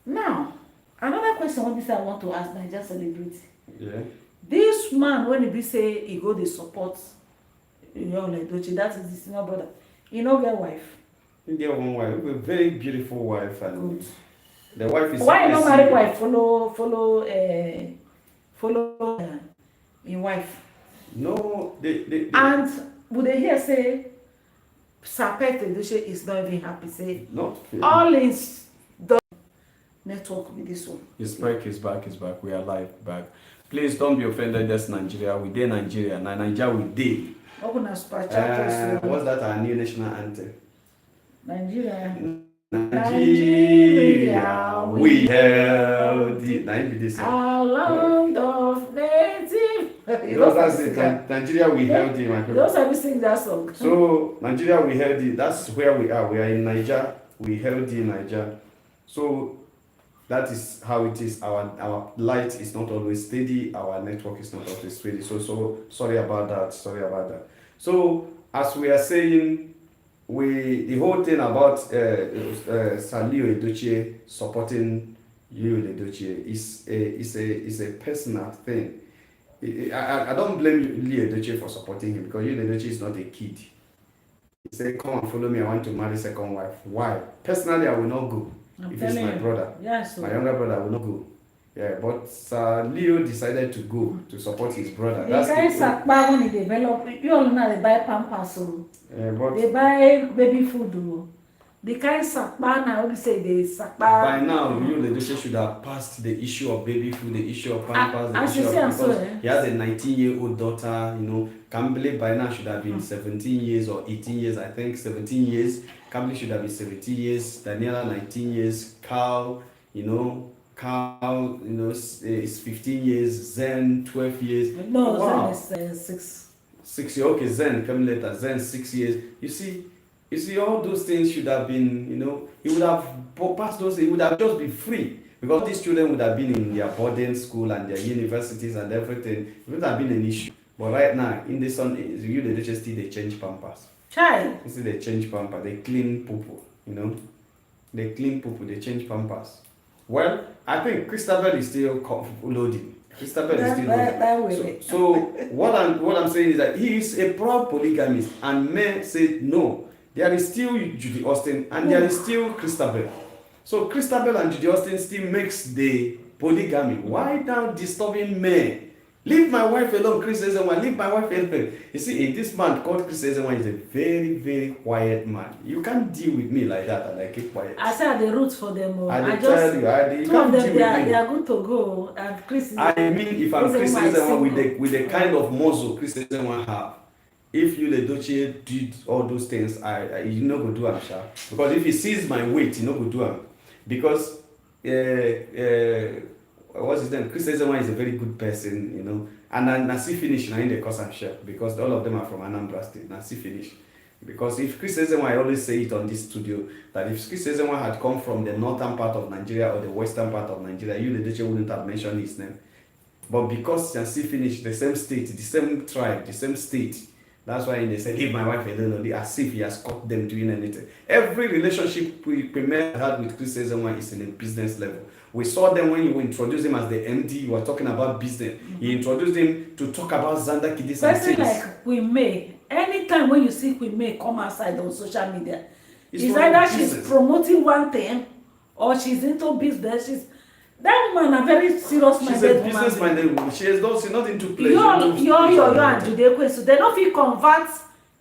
Now, another question I want to ask Naija celebrity. Yeah. This man when he be say he go the support Edochie, that is the senior brother. He no get wife. He get one wife, a very beautiful wife, and good. The wife is. Why no marry wife? Follow in wife. No, they and would they hear say Sapet Edoche is not even happy. Say Not fair. all is the network with this one. It's back, it's back, it's back. We are live back. Please don't be offended. That's Nigeria. We did Nigeria. Now Nigeria we did. What's that? Our new national anthem? Nigeria. Nigeria, we held it. Our land of native. That's it. Nigeria, we held it, my people. Those have sing that song. So Nigeria, we held it. That's where we are. We are in Niger. We held it in Niger. So that is how it is. Our light is not always steady. Our network is not always steady. So sorry about that. Sorry about that. So as we are saying, the whole thing about Salio Edochie supporting you Edochie is a personal thing. I don't blame Leo Edochie for supporting him because you Edochie is not a kid. He said, "Come and follow me. I want to marry second wife." Why? Personally, I will not go. If it's my brother, yes, my younger brother will not go. Yeah, but Leo decided to go to support his brother. The guys at when he develop, you all know they buy pampers, but they buy baby food. The kind sakpa now we say they sakpa. By now, you the doctor should have passed the issue of baby food, the issue of pampers, the issue of because he has a 19-year-old daughter. You know, Kambile by now should have been 17 years or 18 years. I think 17 years. Kambile should have been 17 years. Daniela 19 years. Carl, is 15 years. Zen 12 years. No, wow. Zen is 6. 6 years. Okay, Zen come later. Zen 6 years. You see, all those things should have been, he would have passed those, he would have just been free. Because these children would have been in their boarding school and their universities and everything. It would have been an issue. But right now, in the sun, you the HST, they change pampers. Child. You see, they change pampers. They clean poo-poo, They clean poo-poo, they change pampers. Well, I think Christabel is still loading. Christabel is still loading. So what I'm saying is that he is a proud polygamist and men say no. There is still Judy Austin and there is still Christabel. So Christabel and Judy Austin still makes the polygamy. Why now disturbing men? Leave my wife alone, Chris Ezenwa. Leave my wife alone. You see, this man called Chris Ezenwa is a very, very quiet man. You can't deal with me like that and I keep quiet. I said the roots for them. I tell you, you can't deal with me. They are good to go. And Chris I mean, if I'm Chris Ezenwa with the kind of muscle Chris Ezenwa have, if you the Doche did all those things, you not go do am sha. Because if he sees my weight, you not go do am. Because what's his name? Chris Ezenwa is a very good person, And Nasi finish now in the course I'm sure because all of them are from Anambra State. Nasi finish. Because if Chris Ezenwa, I always say it on this studio, that if Chris Ezenwa had come from the northern part of Nigeria or the western part of Nigeria, you the Doche wouldn't have mentioned his name. But because Nasi finished the same state, the same tribe, the same state. That's why they say, leave my wife alone, as if he has caught them doing anything. Every relationship we had with Chris Ezenwa is in a business level. We saw them when you introduced him as the MD, you were talking about business. Mm-hmm. You introduced him to talk about Zanda Kidis and things. Like Queen May, anytime when you see Queen May come outside on social media, it's either she's promoting one thing or she's into business. That woman a very serious minded woman. She's a business minded woman. She's not into pleasure. You're and Jude, so they don't feel convert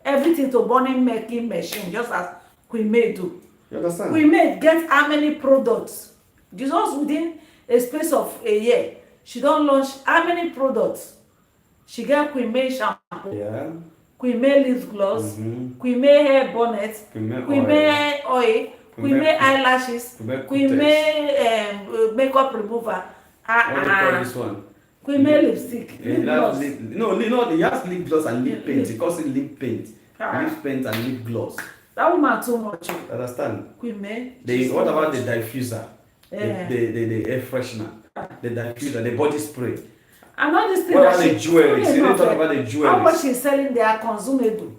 everything to money making machine just as Queen May do. You understand? Queen May get how many products? Just within a space of a year, she don't launch how many products? She get Queen May shampoo, Queen May lip gloss, Queen May hair bonnet, Queen May oil. Queen May eyelashes, Queen May makeup remover. What do you call this one? Queen May lipstick. Lip gloss. No, he has lip gloss and lip paint. He calls it lip paint. Lip paint and lip gloss. That woman too much. Understand? Queen May. What about the diffuser? The air freshener, the diffuser, the body spray. And all these things. What about the jewelry? You didn't talk about the jewelry. How much she's selling? They are consumable.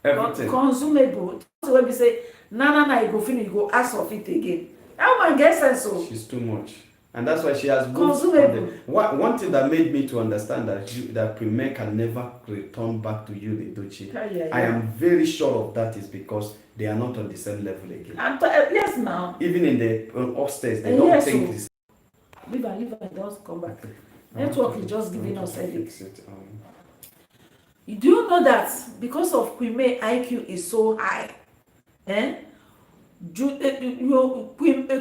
Everything. Consumable. So when we say, you go finish, you go ask of it again. That woman gets sense. So she's too much. And that's why she has moved. One thing that made me to understand that Premier can never return back to you, the Dochi. I am very sure of that is because they are not on the same level again. Yes, now. Even in the upstairs, they don't think this. Leave her, just come back. Network is just giving us headaches. Do you know that because of Queen May IQ is so high? Eh?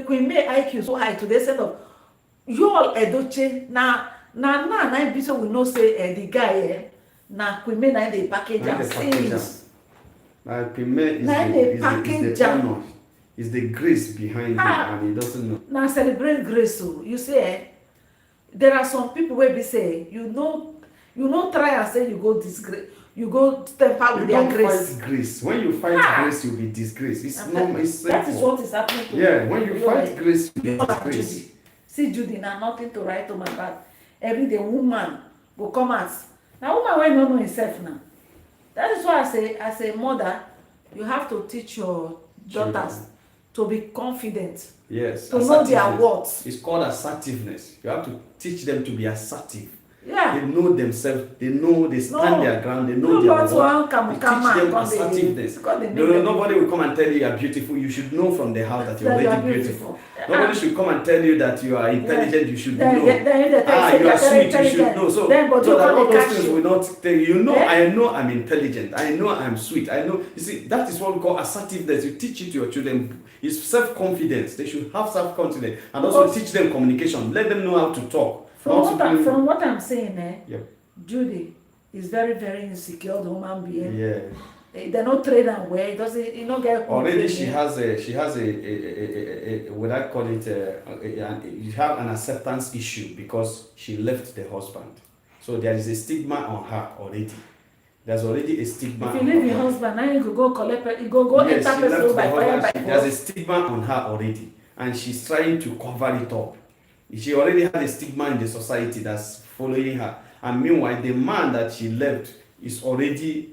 Queen May IQ so high to the extent of you all Edoche na be so we know say the guy na Queen May na dey package am since. Na Queen May is the honor, is the grace behind him, and he doesn't know. Na celebrate grace o. You say there are some people wey be say you no try and say you go disgrace. You go temper with their grace. You don't fight grace. When you fight grace, you'll be disgraced. It's normal. It's simple. That is what is happening to me. Yeah, when you fight grace, you get disgraced. See Judy, now nothing to write on my back. Every day woman will come out. Now woman will not know himself now. That is why I say, as a mother, you have to teach your daughters to be confident. Yes. To know their worth. It's called assertiveness. You have to teach them to be assertive. Yeah. They know themselves. They know they stand their ground. They know their worth. You teach them assertiveness. Nobody will come and tell you you are beautiful. You should know from the house that you're already beautiful. Nobody should come and tell you that you are intelligent. You should know. You are sweet. You should know. So that all those things will not tell you. You know, I know I'm intelligent. I know I'm sweet. I know. You see, that is what we call assertiveness. You teach it to your children. It's self-confidence. They should have self-confidence, and also teach them communication. Let them know how to talk. From what I'm saying, yep. Judy is very, very insecure, the woman being. Yeah. They not train and where it doesn't, you know, get already. She has a what I call it. You have an acceptance issue because she left the husband. So there is a stigma on her already. There's already a stigma. If you leave your husband, now you could go collect, you go yes, enter person by fire by force. There's a stigma on her already, and she's trying to cover it up. She already had a stigma in the society that's following her. And meanwhile, the man that she left is already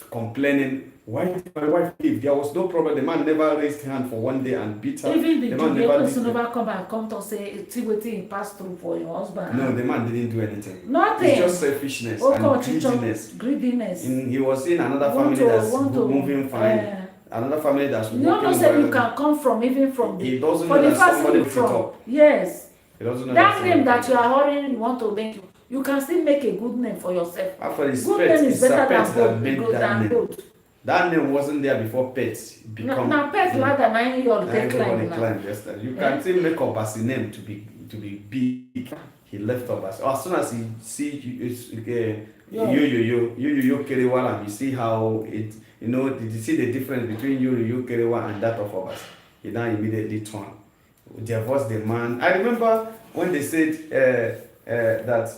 complaining, why did my wife leave? There was no problem. The man never raised hand for one day and beat her. Even the man never come and come to say, see what he passed through for your husband. No, the man didn't do anything. Nothing. It's just selfishness and greediness. He was in another family that's moving fine. Another family that's working well. You don't say you can come from, even from the... He doesn't know that somebody put it up. Yes. That name that you are hurrying, you want to make, you can still make a good name for yourself. After his pets, it's pets that made that name. That name wasn't there before pets become. Now pets like the 9-year-old everybody climbed yesterday. You can still make up as a name to be big. He left up as soon as he see you Kerewa, and you see how it, you know, did you see the difference between you Kerewa and that of others? He now immediately turned. Divorced the man. I remember when they said that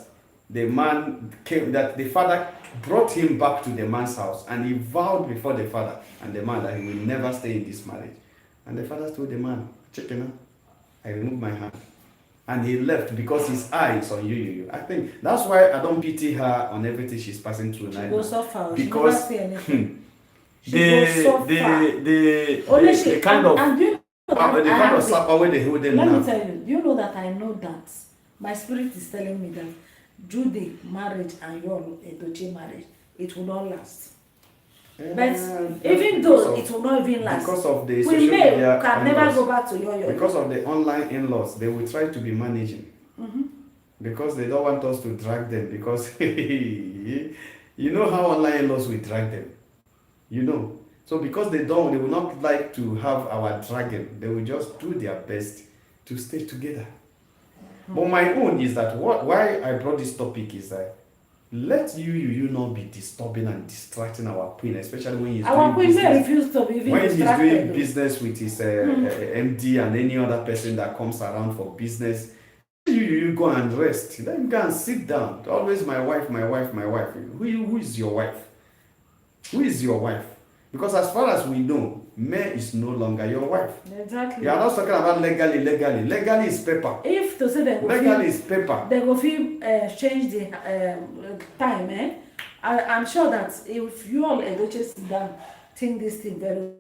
the man came, that the father brought him back to the man's house, and he vowed before the father and the man that he will never stay in this marriage. And the father told the man, "Chicken, I removed my hand," and he left because his eyes on you. I think that's why I don't pity her on everything she's passing through now. She will suffer. Because she never see anything. the kind of the kind of slap away they hold them now. Let me tell you, you know that I know that my spirit is telling me that Judy marriage and your Edochie marriage, it will not last. But even though it will not even last, because of the social media can never go back to your because of the online in-laws, they will try to be managing. Because they don't want us to drag them, because you know how online in-laws will drag them. You know. So because they will not like to have our dragon, they will just do their best to stay together. But my own is that why I brought this topic is that let you not be disturbing and distracting our queen, especially when he's our doing business. Refuse to be even when he's doing business with his MD and any other person that comes around for business. You go and rest. Then go and sit down. Always my wife, my wife, my wife. Who is your wife? Who is your wife? Because as far as we know, May is no longer your wife. Exactly. You are not talking about legally. Legally is paper. If to say they legally is paper. They go change the time. I'm sure that if you all Edochie sit down, think this thing very.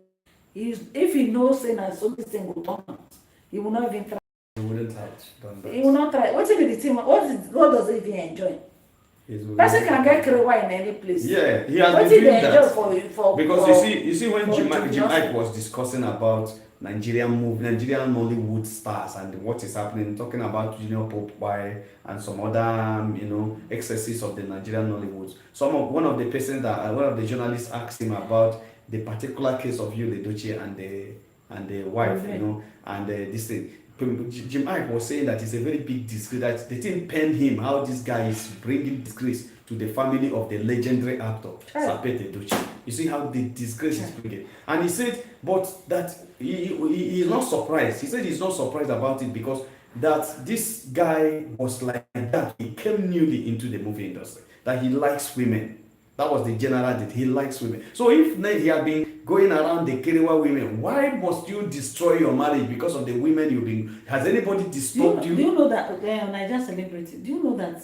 If he knows that so this thing will turn out, he will not even try. He wouldn't have done that. He will not try. What if the team? What does he even enjoy? Person can get Kerewa in any place. Yeah, he has been doing that. Because you see when Jim Ike was discussing about Nigerian Nollywood stars and what is happening, talking about Junior Pope and some other excesses of the Nigerian Nollywood. One of the journalists asked him about the particular case of Yul Edochie and the wife, you know, and this thing. Jim Ike was saying that it's a very big disgrace, that the thing pained him how this guy is bringing disgrace to the family of the legendary actor Sapete Edochie. You see how the disgrace is bringing. And he said, but that he is not surprised. He said he's not surprised about it because that this guy was like that. He came newly into the movie industry, that he likes women. That was the general that he likes women. So if he had been going around the Kerewa women, why must you destroy your marriage because of the women you've been? Has anybody disturbed you? Do you know that Naija celebrity? Do you know that?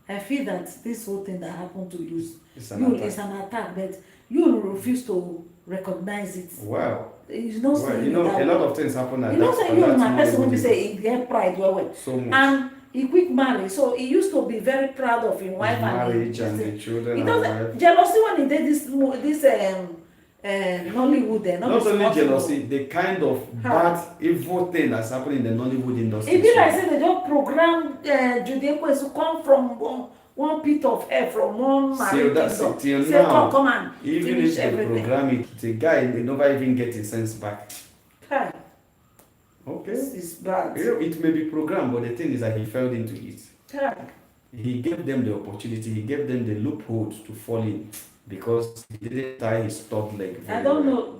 I feel that this whole thing that happened to you is an attack, but you refuse to recognize it. Wow. It's not well, you know, a lot of things happen at that. You know, say you my person will be say he get pride well. So much. And he quick marry, so he used to be very proud of his wife marriage and the children. He doesn't jealousy when he did this Nollywood. Not only jealousy, the kind of bad, evil thing that's happening in the Nollywood industry. It be like say they don't program Judys to come from one pit of air from one married kingdom. Say come and even if they program it, the guy may never even get his sense back. Hi. Okay. This is bad. It may be programmed, but the thing is that he fell into it. Hi. He gave them the opportunity, he gave them the loopholes to fall in because he didn't tie his third leg. I don't know.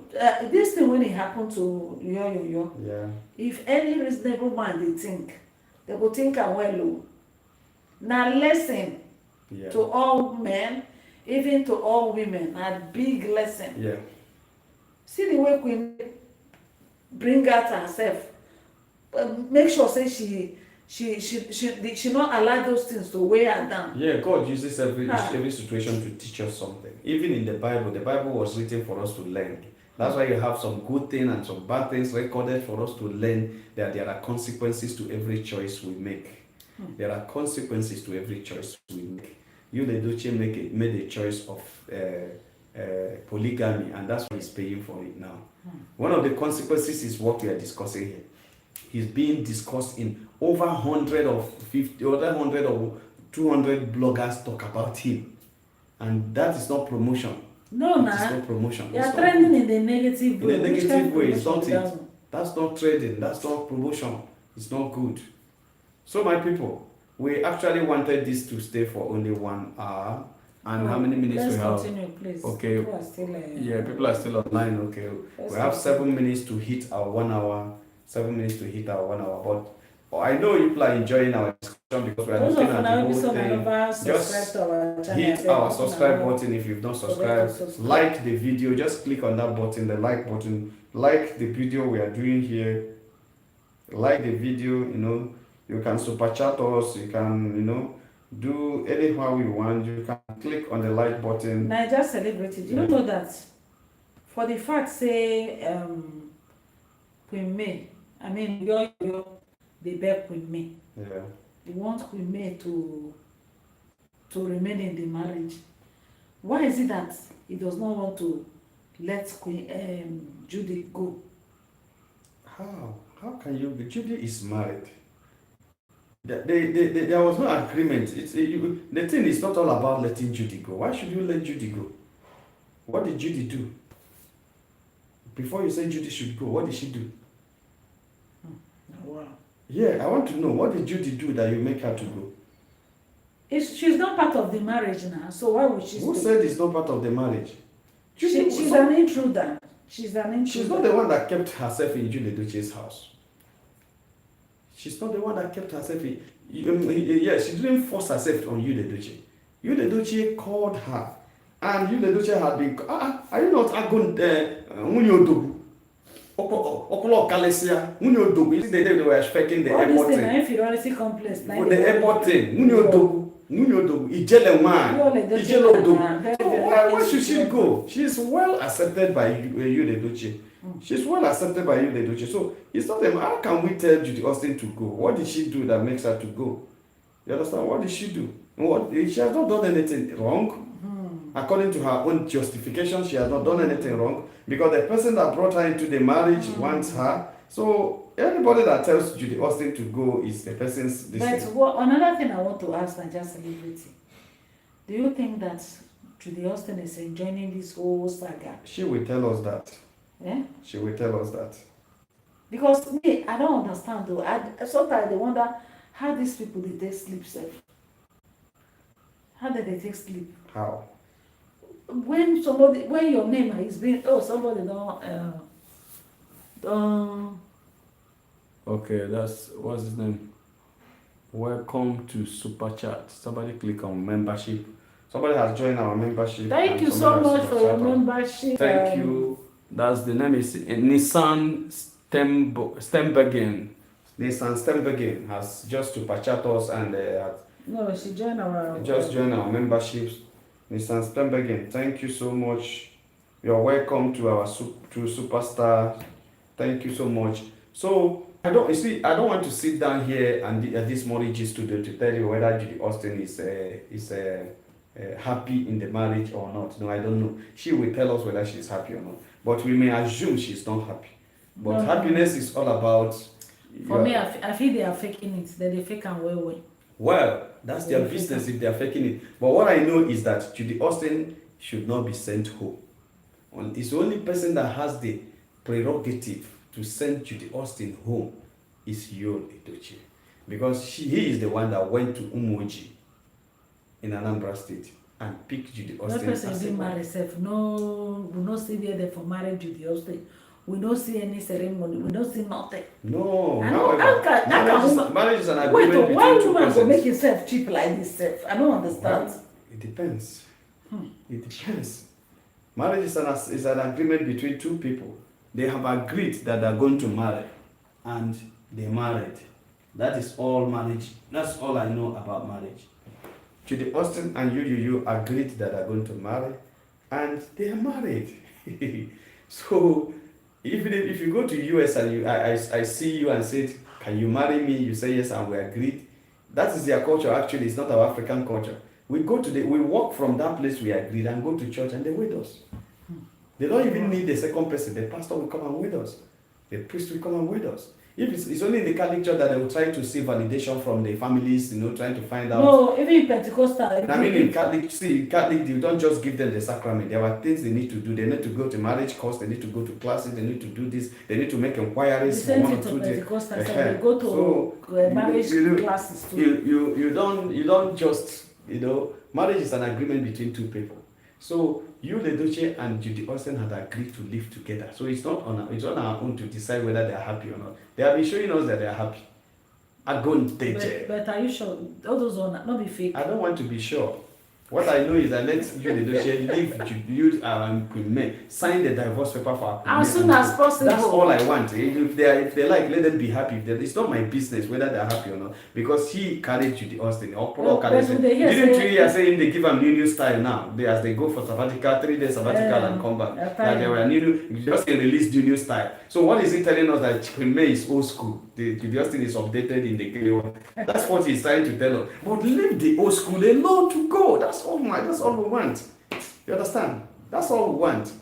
This thing when it happened to Yo. Yeah. If any reasonable man they will think well. Now lesson to all men, even to all women, a big lesson. Yeah. See the way Queen bring out herself. Make sure say she not allow those things to weigh her down. Yeah, God uses every situation to teach us something. Even in the Bible was written for us to learn. That's why you have some good things and some bad things recorded for us to learn that there are consequences to every choice we make. There are consequences to every choice we make. Yul Edochie made a choice of polygamy, and that's why he's paying for it now. One of the consequences is what we are discussing here. He's being discussed in over 100 or 50, or 100 or 200 bloggers talk about him, and that is not promotion. No, it's not promotion. You are trending in the negative way. In a negative way, it's not it. That's not trading. That's not promotion. It's not good. So my people, we actually wanted this to stay for only 1 hour. And how many minutes we have? Let's continue, please. Okay. People are still, people are still online. Okay. We have 7 minutes to hit our 1 hour. 7 minutes to hit our 1 hour. But I know people are enjoying our discussion because we are looking at the whole thing. Just hit our subscribe button if you've not subscribed. Like the video. Just click on that button, the like button. Like the video we are doing here. Like the video, you know. You can super chat us. You can, you know, do anyhow you want. You can click on the like button. Naija celebrity. Do you know that for the fact say Queen May, I mean they beg Queen May. Yeah. They want Queen May to remain in the marriage. Why is it that he does not want to let Queen Judy go? How can you be? Judy is married. There was no agreement. The thing is not all about letting Judy go. Why should you let Judy go? What did Judy do? Before you say Judy should go, what did she do? Wow. Yeah, I want to know, what did Judy do that you make her to go? She's not part of the marriage now, so why would she Who said it's not part of the marriage? She's an intruder. She's not the one that kept herself in Yul Edochie's house. She's not the one that kept herself in. Yeah, she didn't force herself on Yul Edochie. Yul Edochie called her, and Yul Edochie had been. Are you not Agun Munyodogu? Okolo Kalesia Munyodogu. This is the day they were expecting the airport thing. Inferiority complex. The airport thing. Munyodogu. Ijelodogu. So why should she go? She's well accepted by Yul Edochie. She's well accepted by Yul Edochie. So it's not them. How can we tell Judy Austin to go? What did she do that makes her to go? You understand? What did she do? She has not done anything wrong. According to her own justification, she has not done anything wrong because the person that brought her into the marriage wants her. So anybody that tells Judy Austin to go is the person's decision. But another thing I want to ask Naija celebrity, do you think that Judy Austin is enjoying this whole saga? She will tell us that. Yeah? She will tell us that. Because me, I don't understand though. Sometimes I wonder how these people they take sleep safe. How did they take sleep? How? When your name is being somebody don't Okay, what's his name? Welcome to Super Chat. Somebody click on membership. Somebody has joined our membership. Thank you so much for your membership. Thank you. The name is Nissan Stembergen. Nissan Stembergen has just super chat us and no, she joined our joined our memberships. Nissan Stembergen, thank you so much. You're welcome to our Superstar. Thank you so much. So I don't want to sit down here and at this morning studio to tell you whether Judy Austin is happy in the marriage or not. No, I don't know. She will tell us whether she's happy or not. But we may assume she's not happy. But happiness is all about. For me, I feel they are faking it. They fake and well. Well, that's their business if they are faking it. But what I know is that Judy Austin should not be sent home. It's the only person that has the prerogative to send Judy Austin home is Yul Edochie. Because he is the one that went to Umoji in Anambra State and picked Judy Austin. No person didn't marry herself. No, we don't see where they for married Judy Austin. We don't see any ceremony. We don't see nothing. No. Marriage is an agreement between why two woman persons. go make himself cheap like this? I don't understand. Well, it depends. It depends. Marriage is an agreement between two people. They have agreed that they are going to marry, and they married. That is all marriage. That's all I know about marriage. Judy Austin and you agreed that they are going to marry, and they are married. So, if you go to US and I see you and said, "Can you marry me?" You say yes, and we agreed. That is their culture. Actually, it's not our African culture. We walk from that place we agreed and go to church, and they wait us. They don't even need the second person. The pastor will come and wait us. The priest will come and wait us. If it's only in the Catholic Church that they will try to see validation from the families, trying to find out. No, even in Pentecostal. I mean, in Catholic, you don't just give them the sacrament. There are things they need to do. They need to go to marriage course. They need to go to classes. They need to do this. They need to make inquiries. The same thing to Pentecostal. So they go to marriage classes too. You don't just, marriage is an agreement between two people. So Yul Edochie and Judy Austin had agreed to live together. So it's not on our own to decide whether they are happy or not. They have been showing us that they are happy. I go and date. But are you sure? All those are not be fake. I don't want to be sure. What I know is that let Yul Edochie leave Judy and Queen May, sign the divorce paper for Queen as soon as possible. That's all I want. If they like, let them be happy. It's not my business whether they are happy or not. Because he carried Judy Austin. Didn't you hear saying they give them new style now? As they go for sabbatical, 3 days sabbatical and come back. That they were just released new style. So what is he telling us that Queen May is old school? Judy Austin is updated in the gay one. That's what he's trying to tell us. But leave the old school alone to go. That's all we want. You understand? That's all we want.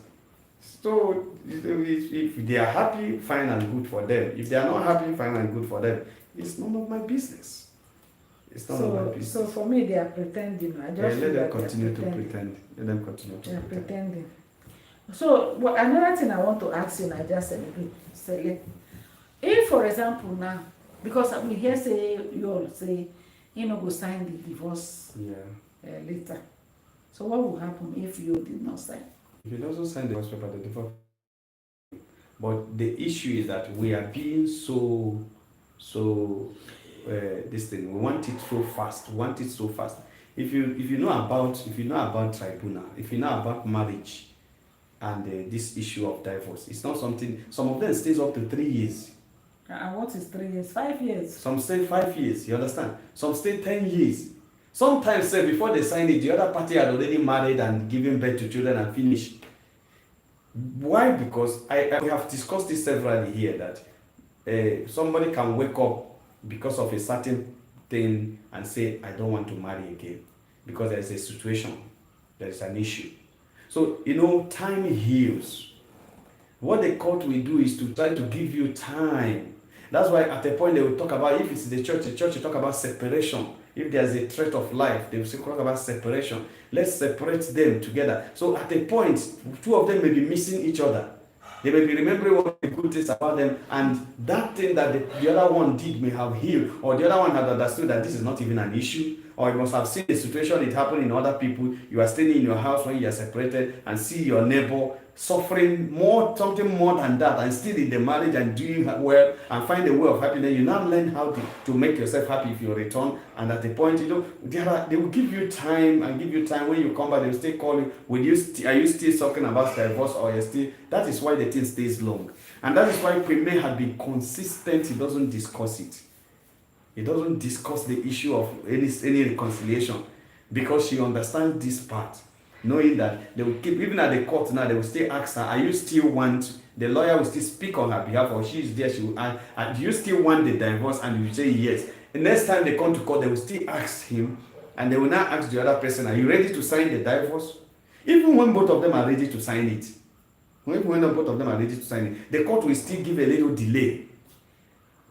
So if they are happy, fine and good for them. If they are not happy, fine and good for them. It's none of my business. It's none of my business. So for me, they are pretending. Let them continue to pretend. Let them continue to pretend. Pretending. So another thing I want to ask you, I just say, if for example now, because we hear say you all say go sign the divorce later. So what will happen if you did not sign? You can also sign the divorce paper, the divorce. But the issue is that we are being so this thing. We want it so fast. If you know about tribunal, if you know about marriage and this issue of divorce, it's not something. Some of them stays up to 3 years. And what is 3 years? 5 years. Some stay 5 years. You understand? Some stay 10 years. Sometimes, before they sign it, the other party had already married and given birth to children and finished. Why? Because we have discussed this severally here that somebody can wake up because of a certain thing and say, I don't want to marry again because there is a situation, there is an issue. So, time heals. What the court will do is to try to give you time. That's why at a point they will talk about, if it's the church will talk about separation. if there's a threat of life, they will say talk about separation. Let's separate them together. So at a point, two of them may be missing each other. They may be remembering what the good things about them, and that thing that the other one did may have healed, or the other one had understood that this is not even an issue, or you must have seen the situation it happened in other people. You are staying in your house when you are separated and see your neighbor suffering something more than that, and still in the marriage and doing well and find a way of happiness. You now learn how to make yourself happy if you return. And at the point, they will give you time and give you time. When you come back, they will still call you. Are you still talking about divorce, or you still? That is why the thing stays long, and that is why Queen May had been consistent. He doesn't discuss it. He doesn't discuss the issue of any reconciliation, because she understands this part, knowing that they will keep, even at the court now, they will still ask her, are you still want, the lawyer will still speak on her behalf, or she is there, she will ask, do you still want the divorce? And you say yes. The next time they come to court, they will still ask him, and they will now ask the other person, are you ready to sign the divorce? Even when both of them are ready to sign it, the court will still give a little delay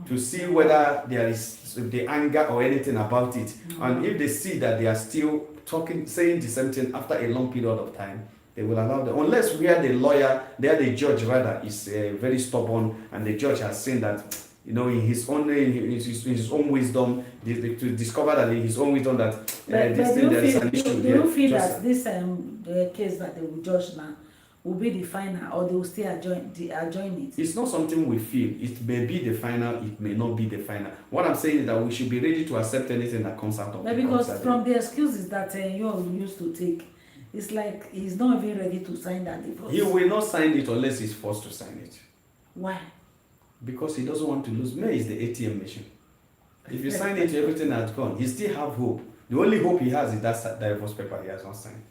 to see whether there is the anger or anything about it. And if they see that they are still saying the same thing after a long period of time, they will allow them. Unless the judge rather, is very stubborn, and the judge has seen that, in his own wisdom, to discover that in his own wisdom that there is an issue. Do you feel that this case that they will judge now will be the final, or they will still adjourn it? It's not something we feel. It may be the final, it may not be the final. What I'm saying is that we should be ready to accept anything that comes out of it. Because from the excuses that you all used to take, it's like he's not even ready to sign that divorce. He will not sign it unless he's forced to sign it. Why? Because he doesn't want to lose. May is the ATM machine. If you sign it, everything has gone. He still have hope. The only hope he has is that divorce paper he has not signed.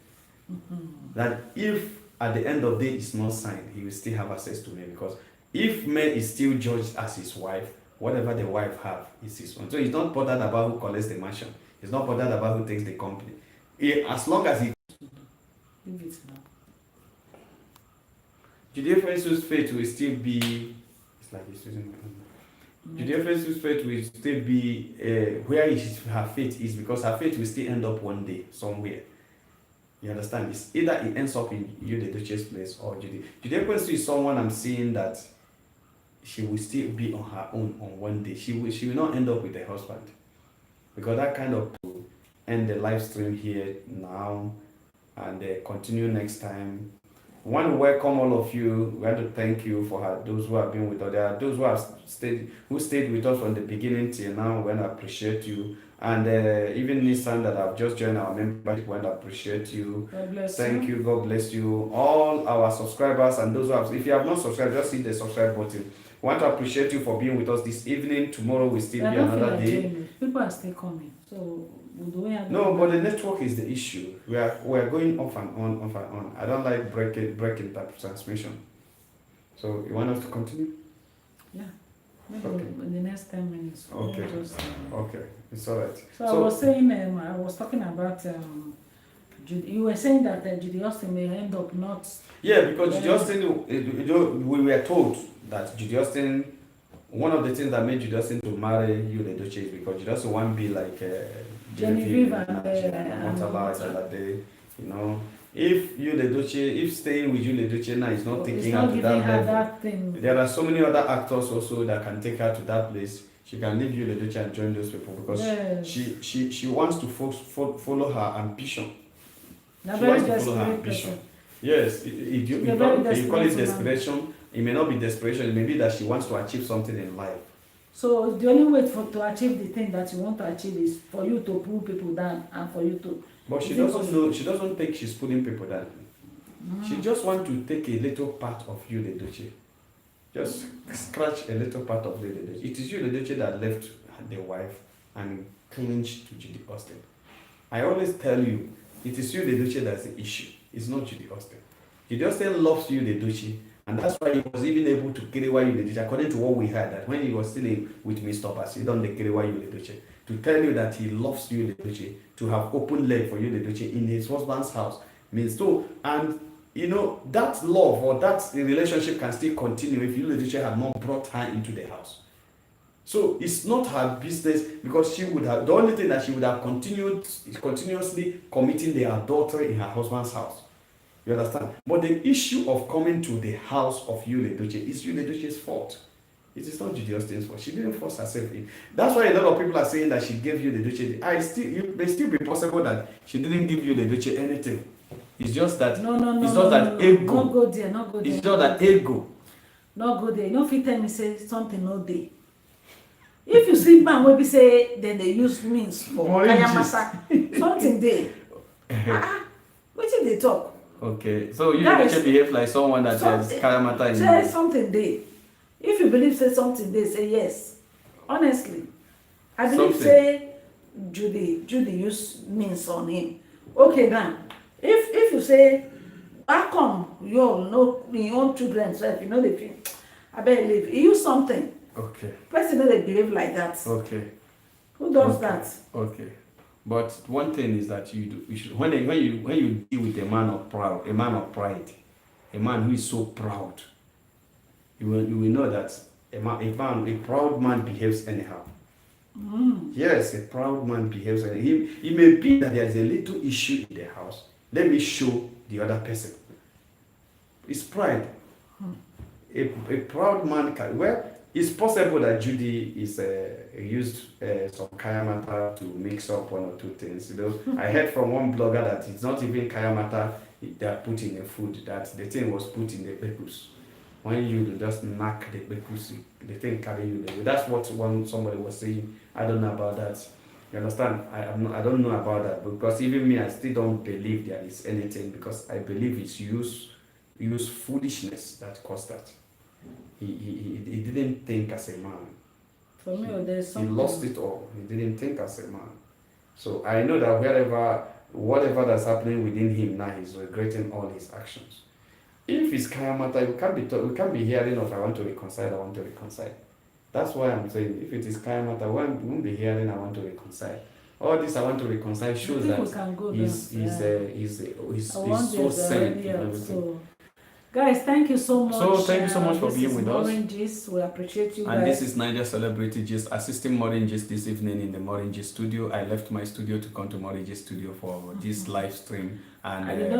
That if at the end of the day it's not signed, he will still have access to May, because if May is still judged as his wife, whatever the wife have is his own. So he's not bothered about who collects the mansion. He's not bothered about who takes the company. As long as he... Judea Festus' fate will still be... It's like he's using... Judea Festus' fate will still be where her fate is, because her fate will still end up one day somewhere. You understand? It's either it ends up in you, the Duchess place, or Judy. Judea Festus is someone I'm seeing that she will still be on her own on one day. She will not end up with a husband, because that kind of will end the live stream here now and continue next time. We want to welcome all of you. We want to thank you for those who have been with us. There are those who have stayed with us from the beginning till now. We want to appreciate you. And even Nissan that have just joined our membership, we want to appreciate you. God bless Thank you. God bless you. All our subscribers and those who have, if you have not subscribed, just hit the subscribe button. We want to appreciate you for being with us this evening. Tomorrow will still be another day. People are still coming. So no, but the network is the issue. We are going off and on. I don't like breaking that transmission. So you want us to continue? Yeah. Maybe in the next 10 minutes. Okay. Okay. It's all right. So I was saying, I was talking about, you were saying that Judy Austin may end up not... Yeah, because Judy Austin, we were told that Judy Austin, one of the things that made Judy Austin to marry Yul Edochie is because Judy Austin won't be like Genevieve and that day, If staying with Yul Edochie now is not taking her to that level, there are so many other actors also that can take her to that place. She can leave Yul Edochie and join those people, because she wants to follow her ambition. She wants to follow her ambition. Yes, you call it desperation. It may not be desperation. It may be that she wants to achieve something in life. So the only way to achieve the thing that you want to achieve is for you to pull people down and for you to... But she doesn't know. She doesn't think she's pulling people down. She just wants to take a little part of Yul Edochie. Just scratch a little part of Yul Edochie. It is Yul Edochie that left the wife and clinged to Judy Austin. I always tell you, it is Yul Edochie that's the issue. It's not Judy Austin. Judy Austin loves Yul Edochie, and that's why he was even able to carry Yul Edochie, according to what we heard, that when he was still with Mr. Bass, he done the carry Yul Edochie, to tell you that he loves Yul Edochie, to have open leg for Yul Edochie in his husband's house means so. And that love or that relationship can still continue if Yul Edochie had not brought her into the house. So it's not her business, because she would have, the only thing that she would have continued is continuously committing the adultery in her husband's house. You understand? But the issue of coming to the house of Yul Edochie is Yul Edochie's fault. It is not Judy Austin's fault. She didn't force herself in. That's why a lot of people are saying that she gave Yul Edochie. It may still be possible that she didn't give Yul Edochie anything. It's just that no, it's just that ego. Not go there, not go there. It's just that ego. Not go there. You know, if you tell me say something no dey. If you see man wey be say then they use means for kayamasa, something dey. Wetin dey talk? Okay, so you should behave like someone that has kayamata in you. Say something dey. If you believe say something dey, say yes. Honestly, I believe say Judy use means on him. Okay now, if you say how come you know your own children sef, you know the thing, abeg leave. He use something. Okay. Person no dey behave like that. Okay. Who does that? Okay. But one thing is that you should, when you deal with a man of pride, a man who is so proud, you will know that a proud man behaves anyhow. Yes, a proud man behaves anyhow. It may be that there is a little issue in the house. Let me show the other person. It's pride. A proud man can, well, it's possible that Judy is used some kayamata to mix up one or two things. You know, I heard from one blogger that it's not even kayamata they are put in the food, that the thing was put in the bekus. When you just knock the bekus, the thing carry you there. That's what somebody was saying. I don't know about that. You understand? I don't know about that, because even me, I still don't believe there is anything, because I believe it's use foolishness that caused that. He didn't think as a man. For me, there's something. He lost it all. He didn't think as a man. So I know that whatever that's happening within him now, he's regretting all his actions. If it's kayamata, we can't be hearing of I want to reconcile. That's why I'm saying, if it is kayamata, we won't be hearing I want to reconcile. All this I want to reconcile shows that he's so sane. Guys, thank you so much. So thank you so much for being with us. Maureen Gist. We appreciate you. And guys. This is Naija Celebrity Gist, assisting Maureen Gist this evening in the Maureen Gist studio. I left my studio to come to Maureen Gist studio for this live stream. And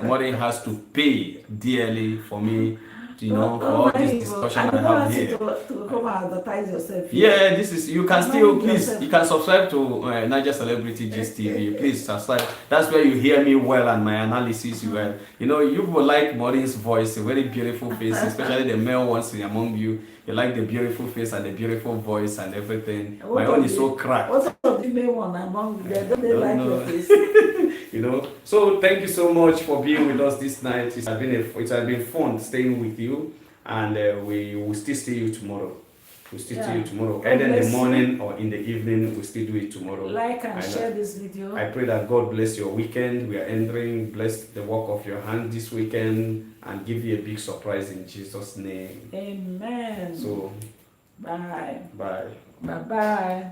Maureen has to pay dearly for me, for all this discussion I have here. To come and advertise yourself. Yeah, this is, you can still, please, you can subscribe to Naija Celebrity Gist TV. Please subscribe. That's where you hear me well and my analysis well. You will like Maureen's voice, a very beautiful face, especially the male ones among you. You like the beautiful face and the beautiful voice and everything. My own is so cracked. What's the male one among them? Don't they like your face? So thank you so much for being with us this night. It has been fun staying with you, and we will still see you tomorrow. We'll still see you tomorrow. Either in the morning or in the evening, we'll still do it tomorrow. Like and share this video. I pray that God bless your weekend. We are entering, bless the work of your hand this weekend, and give you a big surprise in Jesus' name. Amen. So, bye. Bye. Bye-bye.